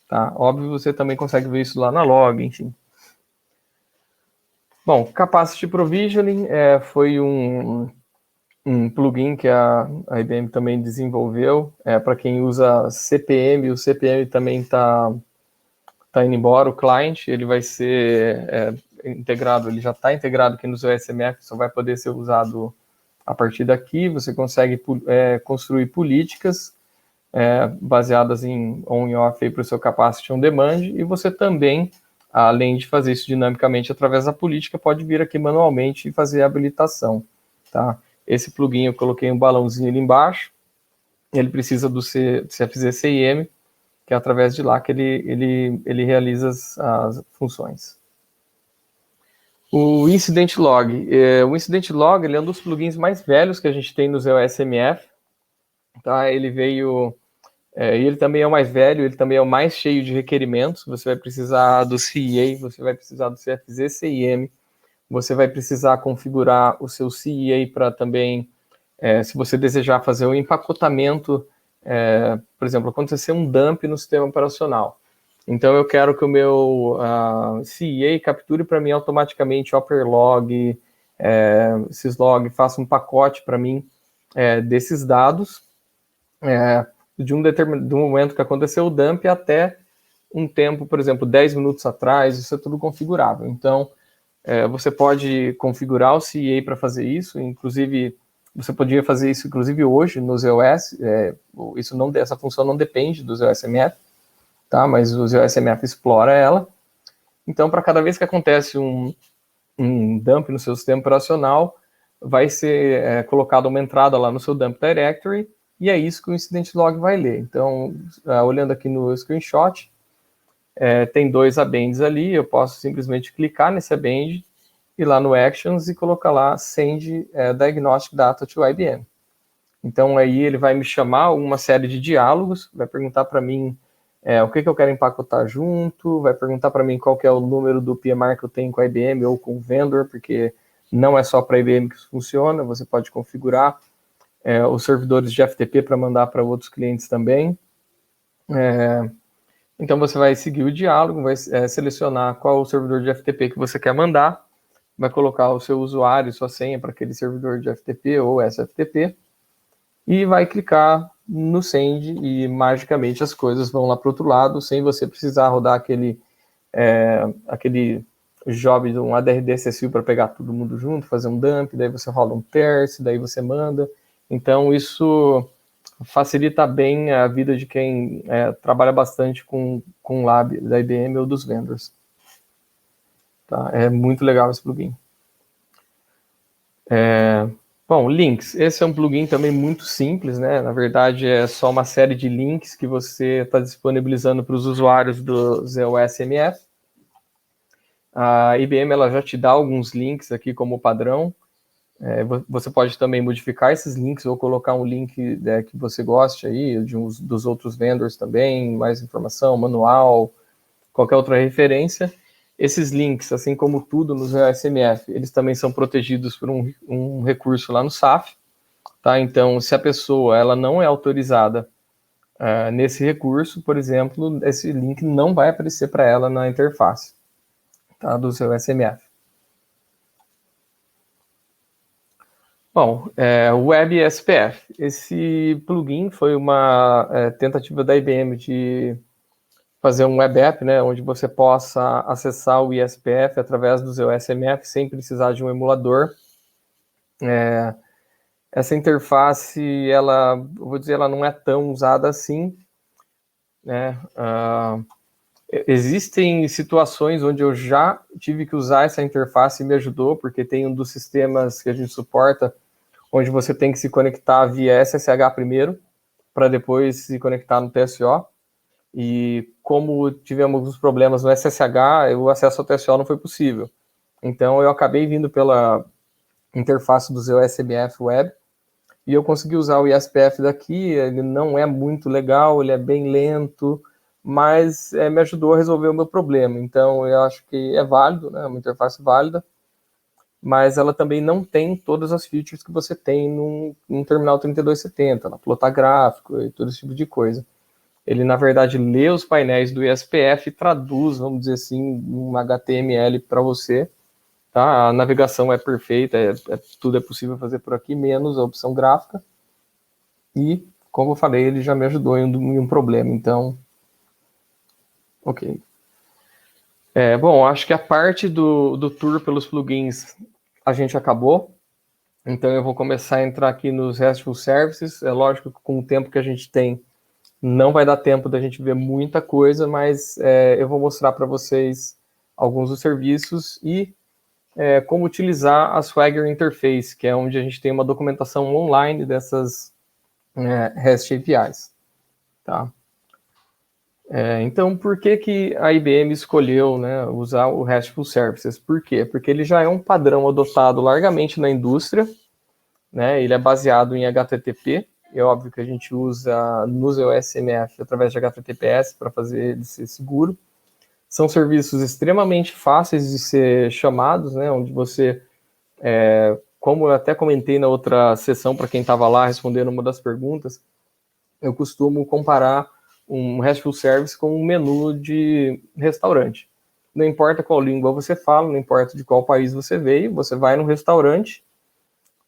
Speaker 2: Tá? Óbvio, você também consegue ver isso lá na log, enfim. Bom, Capacity Provisioning foi um plugin que a IBM também desenvolveu para quem usa CPM. O CPM também está indo embora, o client, ele vai ser integrado, ele já está integrado aqui no ZOSMF, só vai poder ser usado a partir daqui. Você consegue construir políticas baseadas em on e off para o seu Capacity on Demand, e você também, além de fazer isso dinamicamente através da política, pode vir aqui manualmente e fazer a habilitação. Tá? Esse plugin eu coloquei um balãozinho ali embaixo, ele precisa do CFZ CIM, que é através de lá que ele realiza as funções. O Incident Log. O Incident Log ele é um dos plugins mais velhos que a gente tem no ZOSMF. Tá? Ele veio... ele também é o mais velho, ele também é o mais cheio de requerimentos. Você vai precisar do CEA, você vai precisar do CFZ CIM, você vai precisar configurar o seu CEA para também, se você desejar fazer o empacotamento, por exemplo, acontecer um dump no sistema operacional. Então, eu quero que o meu CEA capture para mim automaticamente Operlog, syslog, faça um pacote para mim desses dados, do momento que aconteceu o dump até um tempo, por exemplo, 10 minutos atrás, isso é tudo configurável. Então, você pode configurar o CEA para fazer isso, inclusive, você podia fazer isso, inclusive, hoje no ZOS, essa função não depende do ZOSMF, tá? Mas o ZOSMF explora ela. Então, para cada vez que acontece um dump no seu sistema operacional, vai ser colocada uma entrada lá no seu dump directory, e é isso que o incident log vai ler. Então, olhando aqui no screenshot, tem 2 abends ali, eu posso simplesmente clicar nesse abend, ir lá no Actions e colocar lá Send Diagnostic Data to IBM. Então, aí ele vai me chamar uma série de diálogos, vai perguntar para mim o que eu quero empacotar junto, vai perguntar para mim qual que é o número do PMR que eu tenho com a IBM ou com o vendor, porque não é só para a IBM que isso funciona, você pode configurar os servidores de FTP para mandar para outros clientes também. Então, você vai seguir o diálogo, vai selecionar qual o servidor de FTP que você quer mandar, vai colocar o seu usuário, sua senha para aquele servidor de FTP ou SFTP, e vai clicar no Send e magicamente as coisas vão lá para o outro lado, sem você precisar rodar aquele job de um ADRD-SSU para pegar todo mundo junto, fazer um dump, daí você rola um parse, daí você manda. Então, isso facilita bem a vida de quem trabalha bastante com lab da IBM ou dos vendors. Tá? É muito legal esse plugin. Bom, links. Esse é um plugin também muito simples, né? Na verdade, é só uma série de links que você está disponibilizando para os usuários do ZOSMF. A IBM ela já te dá alguns links aqui como padrão. Você pode também modificar esses links ou colocar um link que você goste aí, dos outros vendors também, mais informação, manual, qualquer outra referência. Esses links, assim como tudo no ZOSMF, eles também são protegidos por um recurso lá no SAF, tá? Então, se a pessoa ela não é autorizada nesse recurso, por exemplo, esse link não vai aparecer para ela na interface, tá? Do ZOSMF. Bom, o Web SPF. Esse plugin foi uma tentativa da IBM de fazer um web app, né, onde você possa acessar o ISPF através do ZOSMF sem precisar de um emulador. Essa interface, ela não é tão usada assim, né? Existem situações onde eu já tive que usar essa interface e me ajudou, porque tem um dos sistemas que a gente suporta, onde você tem que se conectar via SSH primeiro, para depois se conectar no TSO. E como tivemos alguns problemas no SSH, o acesso ao TSO não foi possível. Então, eu acabei vindo pela interface do ZOSMF Web, e eu consegui usar o ISPF daqui. Ele não é muito legal, ele é bem lento, mas me ajudou a resolver o meu problema. Então, eu acho que é válido, né, uma interface válida, mas ela também não tem todas as features que você tem num terminal 3270, na plotar gráfico e todo esse tipo de coisa. Ele, na verdade, lê os painéis do ISPF e traduz, vamos dizer assim, um HTML para você. Tá? A navegação é perfeita, tudo é possível fazer por aqui, menos a opção gráfica. E, como eu falei, ele já me ajudou em um problema, então... Ok. Bom, acho que a parte do tour pelos plugins a gente acabou. Então, eu vou começar a entrar aqui nos RESTful Services. É lógico que com o tempo que a gente tem, não vai dar tempo da gente ver muita coisa, mas eu vou mostrar para vocês alguns dos serviços e como utilizar a Swagger Interface, que é onde a gente tem uma documentação online dessas REST APIs. Tá? Então, por que a IBM escolheu, né, usar o RESTful Services? Por quê? Porque ele já é um padrão adotado largamente na indústria, né, ele é baseado em HTTP. É óbvio que a gente usa no ZOSMF através de HTTPS para fazer ele ser seguro. São serviços extremamente fáceis de ser chamados, né, onde você, como eu até comentei na outra sessão para quem estava lá respondendo uma das perguntas, eu costumo comparar um RESTful Service com um menu de restaurante. Não importa qual língua você fala, não importa de qual país você veio, você vai no restaurante,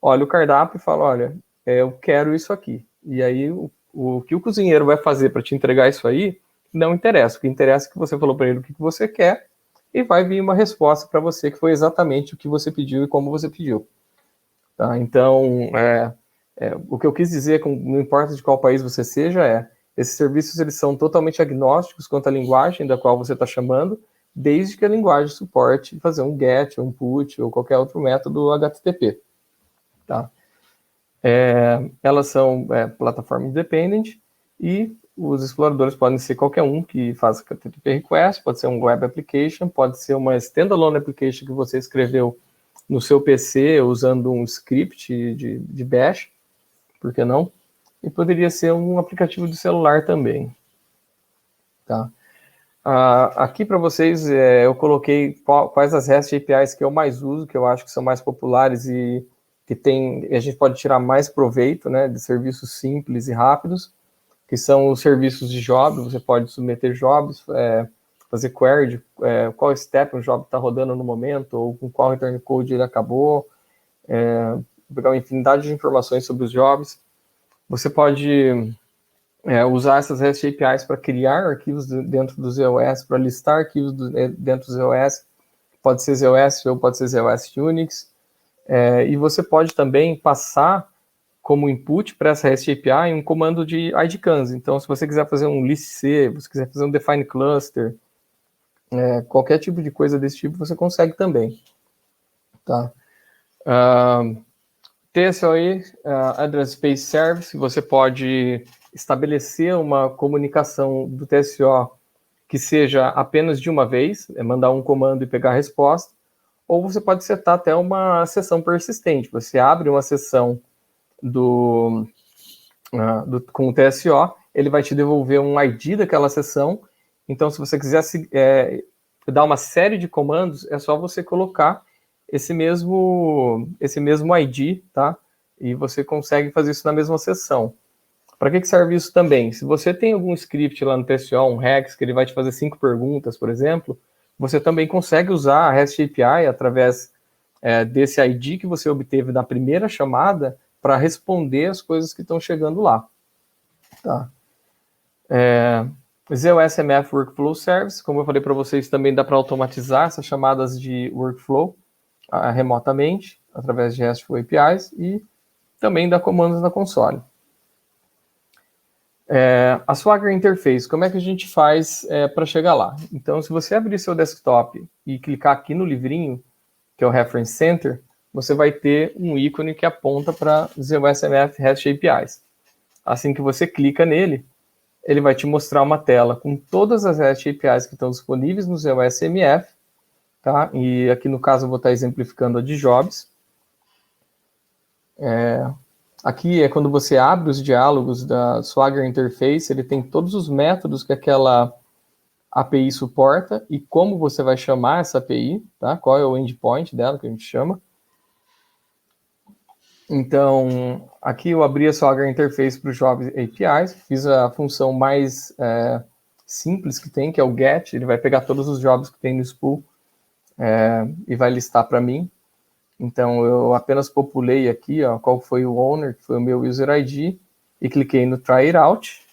Speaker 2: olha o cardápio e fala, olha, eu quero isso aqui. E aí, o que o cozinheiro vai fazer para te entregar isso aí, não interessa. O que interessa é que você falou para ele o que você quer e vai vir uma resposta para você que foi exatamente o que você pediu e como você pediu. Tá? Então, o que eu quis dizer, não importa de qual país você seja, Esses serviços eles são totalmente agnósticos quanto à linguagem da qual você está chamando, desde que a linguagem suporte fazer um GET, um PUT ou qualquer outro método HTTP. Tá? Elas são plataforma independente e os exploradores podem ser qualquer um que faça HTTP request, pode ser um web application, pode ser uma standalone application que você escreveu no seu PC usando um script de bash, por que não? E poderia ser um aplicativo de celular também. Tá? Aqui para vocês eu coloquei quais as REST APIs que eu mais uso, que eu acho que são mais populares e que a gente pode tirar mais proveito, né, de serviços simples e rápidos, que são os serviços de job. Você pode submeter jobs, fazer query de qual step um job está rodando no momento, ou com qual return code ele acabou, pegar uma infinidade de informações sobre os jobs. Você pode usar essas REST APIs para criar arquivos dentro do ZOS, para listar arquivos dentro do ZOS, pode ser ZOS ou pode ser ZOS Unix, e você pode também passar como input para essa REST API um comando de IDCans. Então, se você quiser fazer um listc, se você quiser fazer um define cluster, qualquer tipo de coisa desse tipo, você consegue também. Tá? TSOE, Address Space Service, você pode estabelecer uma comunicação do TSO que seja apenas de uma vez, mandar um comando e pegar a resposta, ou você pode setar até uma sessão persistente. Você abre uma sessão com o TSO, ele vai te devolver um ID daquela sessão. Então, se você quiser dar uma série de comandos, é só você colocar esse mesmo ID, tá? E você consegue fazer isso na mesma sessão. Para que serve isso também? Se você tem algum script lá no TSO, um Hex, que ele vai te fazer 5 perguntas, por exemplo, você também consegue usar a REST API através desse ID que você obteve na primeira chamada para responder as coisas que estão chegando lá. Tá? ZOSMF Workflow Service, como eu falei para vocês, também dá para automatizar essas chamadas de workflow remotamente, através de RESTful APIs, e também dá comandos na console. A Swagger Interface, como é que a gente faz para chegar lá? Então, se você abrir seu desktop e clicar aqui no livrinho, que é o Reference Center, você vai ter um ícone que aponta para ZOSMF REST APIs. Assim que você clica nele, ele vai te mostrar uma tela com todas as REST APIs que estão disponíveis no ZOSMF, tá? E aqui no caso eu vou estar exemplificando a de Jobs. Aqui é quando você abre os diálogos da Swagger Interface, ele tem todos os métodos que aquela API suporta e como você vai chamar essa API, tá? Qual é o endpoint dela, que a gente chama. Então, aqui eu abri a Swagger Interface para os Jobs APIs, fiz a função mais simples que tem, que é o GET, ele vai pegar todos os jobs que tem no spool e vai listar para mim. Então, eu apenas populei aqui, qual foi o owner, que foi o meu user ID, e cliquei no try it out.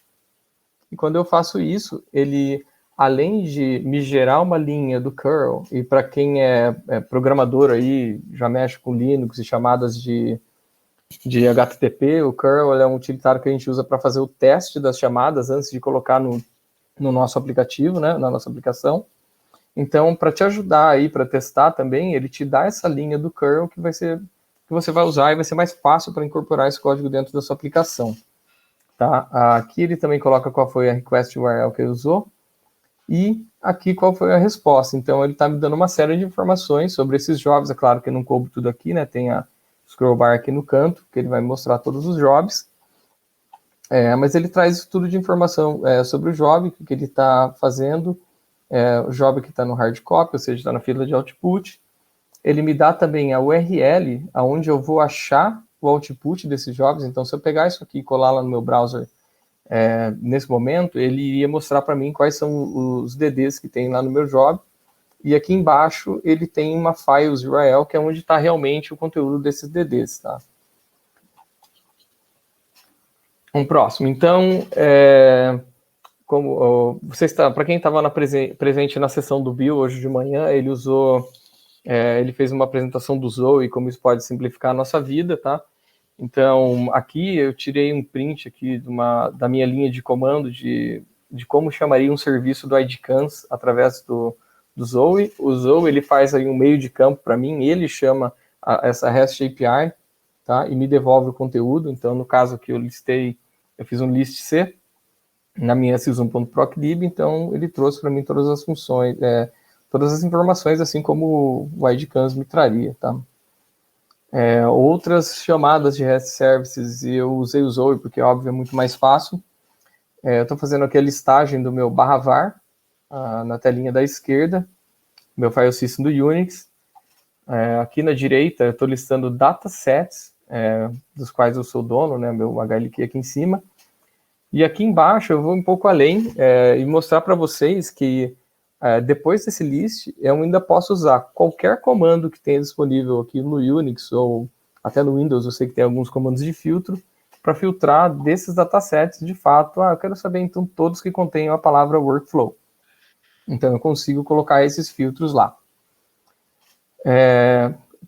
Speaker 2: E quando eu faço isso, ele, além de me gerar uma linha do curl, e para quem é programador aí, já mexe com Linux e chamadas de HTTP, o curl é um utilitário que a gente usa para fazer o teste das chamadas antes de colocar no nosso aplicativo, né, na nossa aplicação. Então, para te ajudar aí, para testar também, ele te dá essa linha do curl que você vai usar e vai ser mais fácil para incorporar esse código dentro da sua aplicação. Tá? Aqui ele também coloca qual foi a request URL que ele usou e aqui qual foi a resposta. Então, ele está me dando uma série de informações sobre esses jobs. É claro que não coube tudo aqui, né? Tem a scroll bar aqui no canto, que ele vai mostrar todos os jobs. Mas ele traz tudo de informação sobre o job, o que ele está fazendo, o job que está no hard copy, ou seja, está na fila de output. Ele me dá também a URL, aonde eu vou achar o output desses jobs. Então, se eu pegar isso aqui e colar lá no meu browser, nesse momento, ele iria mostrar para mim quais são os DDs que tem lá no meu job. E aqui embaixo, ele tem uma files URL, que é onde está realmente o conteúdo desses DDs. Tá? Um próximo. Então, para quem estava presente na sessão do Bill hoje de manhã, ele usou, ele fez uma apresentação do Zoe, como isso pode simplificar a nossa vida, tá? Então, aqui eu tirei um print aqui da minha linha de comando de como chamaria um serviço do IDCans através do Zoe. O Zoe, ele faz aí um meio de campo para mim, ele chama essa REST API, tá? E me devolve o conteúdo. Então, no caso aqui eu fiz um list C na minha sysum.proclib, então ele trouxe para mim todas as funções, todas as informações, assim como o IDCans me traria, tá? Outras chamadas de REST Services, eu usei o Zoe, porque, óbvio, é muito mais fácil. Eu estou fazendo aqui a listagem do meu /var, na telinha da esquerda, meu file system do Unix. Aqui na direita, eu estou listando datasets, dos quais eu sou dono, né, meu HLQ aqui em cima. E aqui embaixo, eu vou um pouco além e mostrar para vocês que depois desse list, eu ainda posso usar qualquer comando que tenha disponível aqui no Unix ou até no Windows, eu sei que tem alguns comandos de filtro, para filtrar desses datasets de fato. Eu quero saber então todos que contenham a palavra workflow. Então eu consigo colocar esses filtros lá.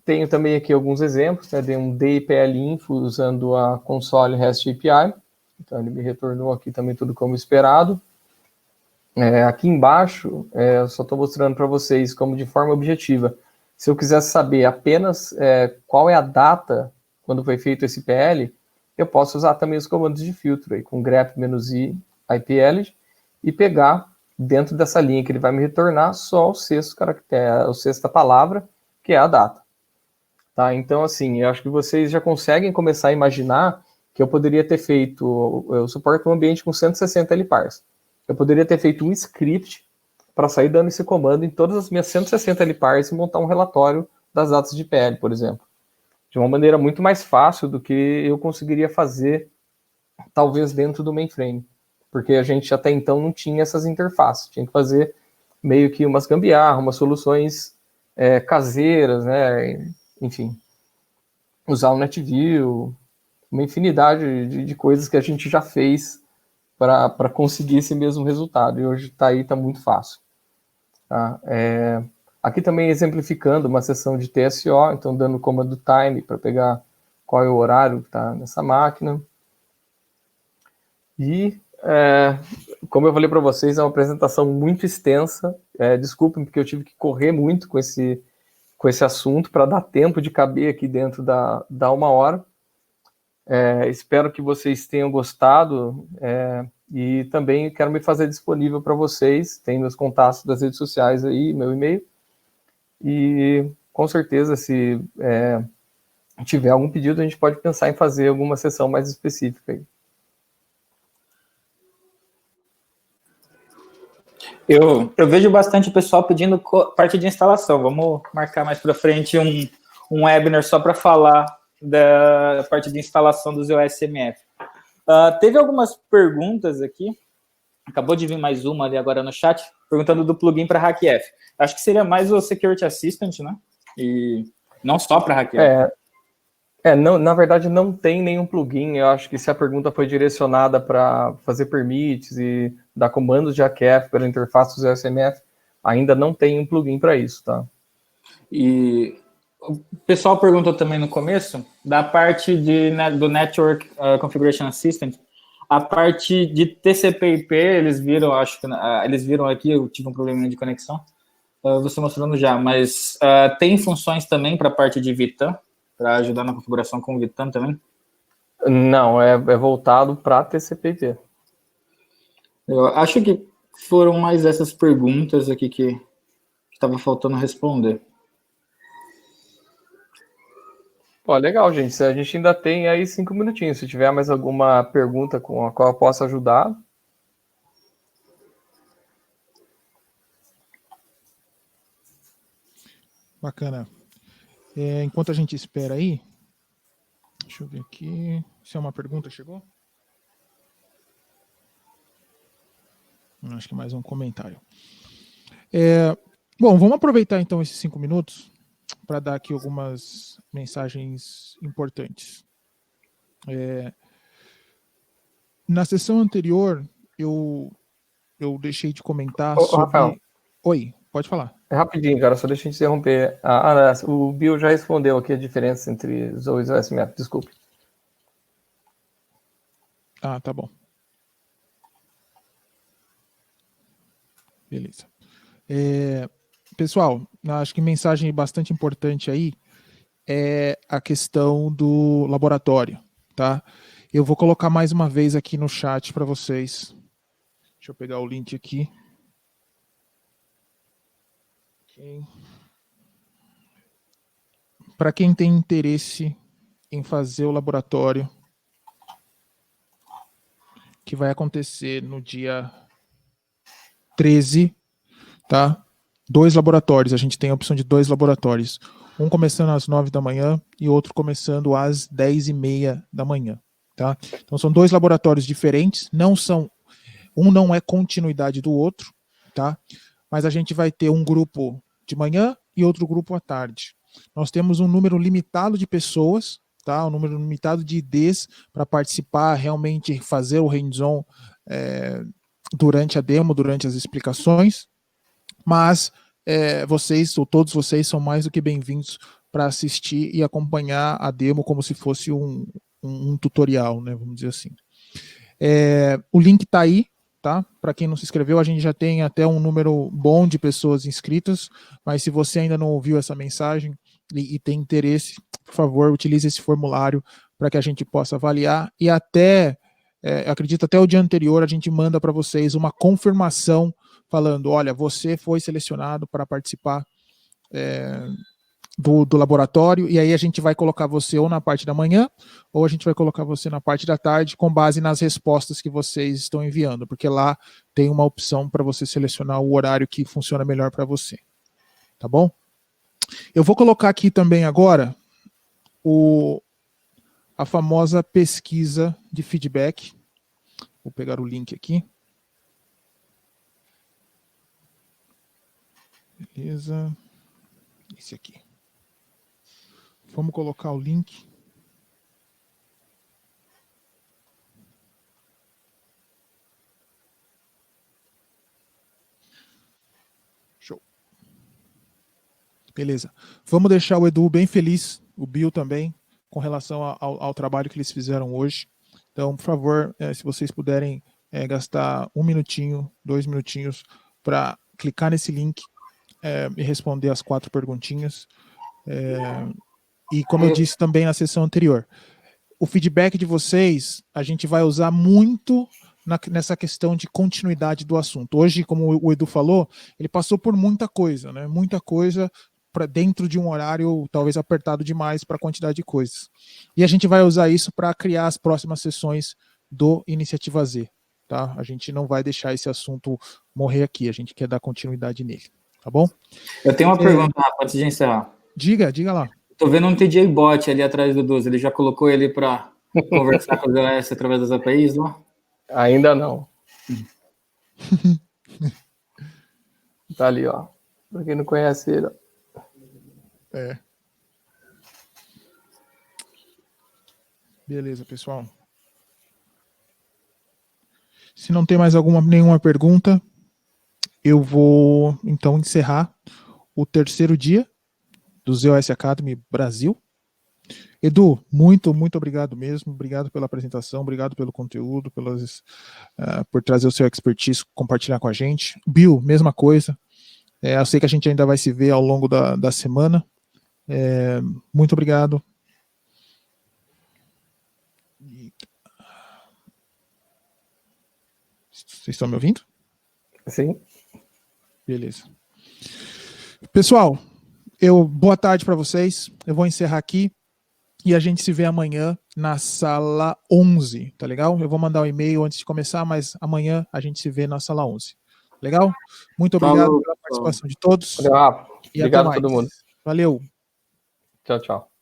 Speaker 2: Tenho também aqui alguns exemplos, né, de um DPL-info usando a console REST API. Então ele me retornou aqui também tudo como esperado. Aqui embaixo, eu só estou mostrando para vocês como de forma objetiva. Se eu quisesse saber apenas qual é a data quando foi feito esse PL, eu posso usar também os comandos de filtro, aí, com grep-i ipl, e pegar dentro dessa linha que ele vai me retornar só o sexto caractere, a sexta palavra, que é a data. Tá? Então, assim, eu acho que vocês já conseguem começar a imaginar que eu poderia ter feito, eu suporto um ambiente com 160 LPARs. Eu poderia ter feito um script para sair dando esse comando em todas as minhas 160 LPARs e montar um relatório das datas de PL, por exemplo. De uma maneira muito mais fácil do que eu conseguiria fazer, talvez, dentro do mainframe. Porque a gente até então não tinha essas interfaces. Tinha que fazer meio que umas gambiarras, umas soluções caseiras, né? Enfim, usar o NetView, uma infinidade de coisas que a gente já fez para conseguir esse mesmo resultado. E hoje está muito fácil. Tá? Aqui também exemplificando uma sessão de TSO, então dando comando time para pegar qual é o horário que está nessa máquina. E, como eu falei para vocês, é uma apresentação muito extensa. Desculpem, porque eu tive que correr muito com esse assunto para dar tempo de caber aqui dentro da 1 hora. Espero que vocês tenham gostado e também quero me fazer disponível para vocês. Tem meus contatos das redes sociais aí, meu e-mail. E com certeza, se tiver algum pedido, a gente pode pensar em fazer alguma sessão mais específica aí.
Speaker 3: Eu vejo bastante pessoal pedindo parte de instalação. Vamos marcar mais para frente um webinar só para falar da parte de instalação do ZOSMF. Teve algumas perguntas aqui. Acabou de vir mais uma ali agora no chat, perguntando do plugin para HackF. Acho que seria mais o Security Assistant, né? E não só para HackF.
Speaker 2: Não, na verdade, não tem nenhum plugin. Eu acho que se a pergunta foi direcionada para fazer permits e dar comandos de HackF pela interface do ZOSMF, ainda não tem um plugin para isso, tá?
Speaker 3: E o pessoal perguntou também no começo da parte do Network Configuration Assistant, a parte de TCP/IP, eles viram, acho que eles viram aqui, eu tive um probleminha de conexão, você mostrando já, mas tem funções também para a parte de VTAM, para ajudar na configuração com o VTAM também?
Speaker 2: Não, é voltado para TCP/IP.
Speaker 3: Eu acho que foram mais essas perguntas aqui que estava faltando responder.
Speaker 2: Pô, legal, gente. A gente ainda tem aí 5 minutinhos. Se tiver mais alguma pergunta com a qual eu possa ajudar.
Speaker 1: Bacana. Enquanto a gente espera aí, deixa eu ver aqui se é uma pergunta, chegou? Acho que mais um comentário. Bom, vamos aproveitar então esses 5 minutos para dar aqui algumas mensagens importantes. Na sessão anterior, eu deixei de comentar sobre...
Speaker 2: Rafael.
Speaker 1: Oi, pode falar.
Speaker 2: Rapidinho, cara, só deixa eu te interromper. O Bill já respondeu aqui a diferença entre Zoe e ZOSMF, desculpe.
Speaker 1: Ah, tá bom. Beleza. Pessoal, acho que mensagem bastante importante aí é a questão do laboratório, tá? Eu vou colocar mais uma vez aqui no chat para vocês. Deixa eu pegar o link aqui. Para quem tem interesse em fazer o laboratório, que vai acontecer no dia 13, tá? 2 laboratórios, a gente tem a opção de 2 laboratórios. Um começando às 9 da manhã e outro começando às 10h30 da manhã, tá? Então são 2 laboratórios diferentes, um não é continuidade do outro, tá? Mas a gente vai ter um grupo de manhã e outro grupo à tarde. Nós temos um número limitado de pessoas, tá? Um número limitado de IDs para participar, realmente fazer o hands-on durante a demo, durante as explicações, mas vocês, ou todos vocês, são mais do que bem-vindos para assistir e acompanhar a demo como se fosse um tutorial, né? Vamos dizer assim. O link está aí, tá? Para quem não se inscreveu, a gente já tem até um número bom de pessoas inscritas, mas se você ainda não ouviu essa mensagem e tem interesse, por favor, utilize esse formulário para que a gente possa avaliar e acredito até o dia anterior a gente manda para vocês uma confirmação falando, olha, você foi selecionado para participar do laboratório, e aí a gente vai colocar você ou na parte da manhã, ou a gente vai colocar você na parte da tarde, com base nas respostas que vocês estão enviando, porque lá tem uma opção para você selecionar o horário que funciona melhor para você. Tá bom? Eu vou colocar aqui também agora a famosa pesquisa de feedback. Vou pegar o link aqui. Beleza. Esse aqui. Vamos colocar o link. Show. Beleza. Vamos deixar o Edu bem feliz, o Bill também, com relação ao trabalho que eles fizeram hoje. Então, por favor, se vocês puderem gastar 1 minutinho, 2 minutinhos para clicar nesse link e responder as 4 perguntinhas. E como eu disse também na sessão anterior, o feedback de vocês a gente vai usar muito nessa questão de continuidade do assunto. Hoje, como o Edu falou, ele passou por muita coisa, né? Muita coisa para dentro de um horário talvez apertado demais para a quantidade de coisas. E a gente vai usar isso para criar as próximas sessões do Iniciativa Z. Tá? A gente não vai deixar esse assunto morrer aqui, a gente quer dar continuidade nele. Tá bom?
Speaker 3: Eu tenho uma pergunta, Rafa, antes de encerrar.
Speaker 1: Diga lá.
Speaker 3: Tô vendo um TJ Bot ali atrás do Duz. Ele já colocou ele para conversar com os OS através das APIs, não?
Speaker 2: Ainda não. Tá ali, ó. Pra quem não conhece ele, ó.
Speaker 1: Beleza, pessoal. Se não tem mais nenhuma pergunta, eu vou então encerrar o 3º dia do ZOS Academy Brasil. Edu, muito obrigado mesmo. Obrigado pela apresentação, obrigado pelo conteúdo, por trazer o seu expertise, compartilhar com a gente. Bill, mesma coisa. Eu sei que a gente ainda vai se ver ao longo da semana. Muito obrigado. Vocês estão me ouvindo?
Speaker 2: Sim.
Speaker 1: Beleza. Pessoal, boa tarde para vocês. Eu vou encerrar aqui e a gente se vê amanhã na sala 11, tá legal? Eu vou mandar um e-mail antes de começar, mas amanhã a gente se vê na sala 11. Legal? Muito obrigado pela participação de todos.
Speaker 2: Valeu, Rafa.
Speaker 1: E
Speaker 2: obrigado
Speaker 1: até mais.
Speaker 2: a todo mundo.
Speaker 1: Valeu.
Speaker 2: Tchau, tchau.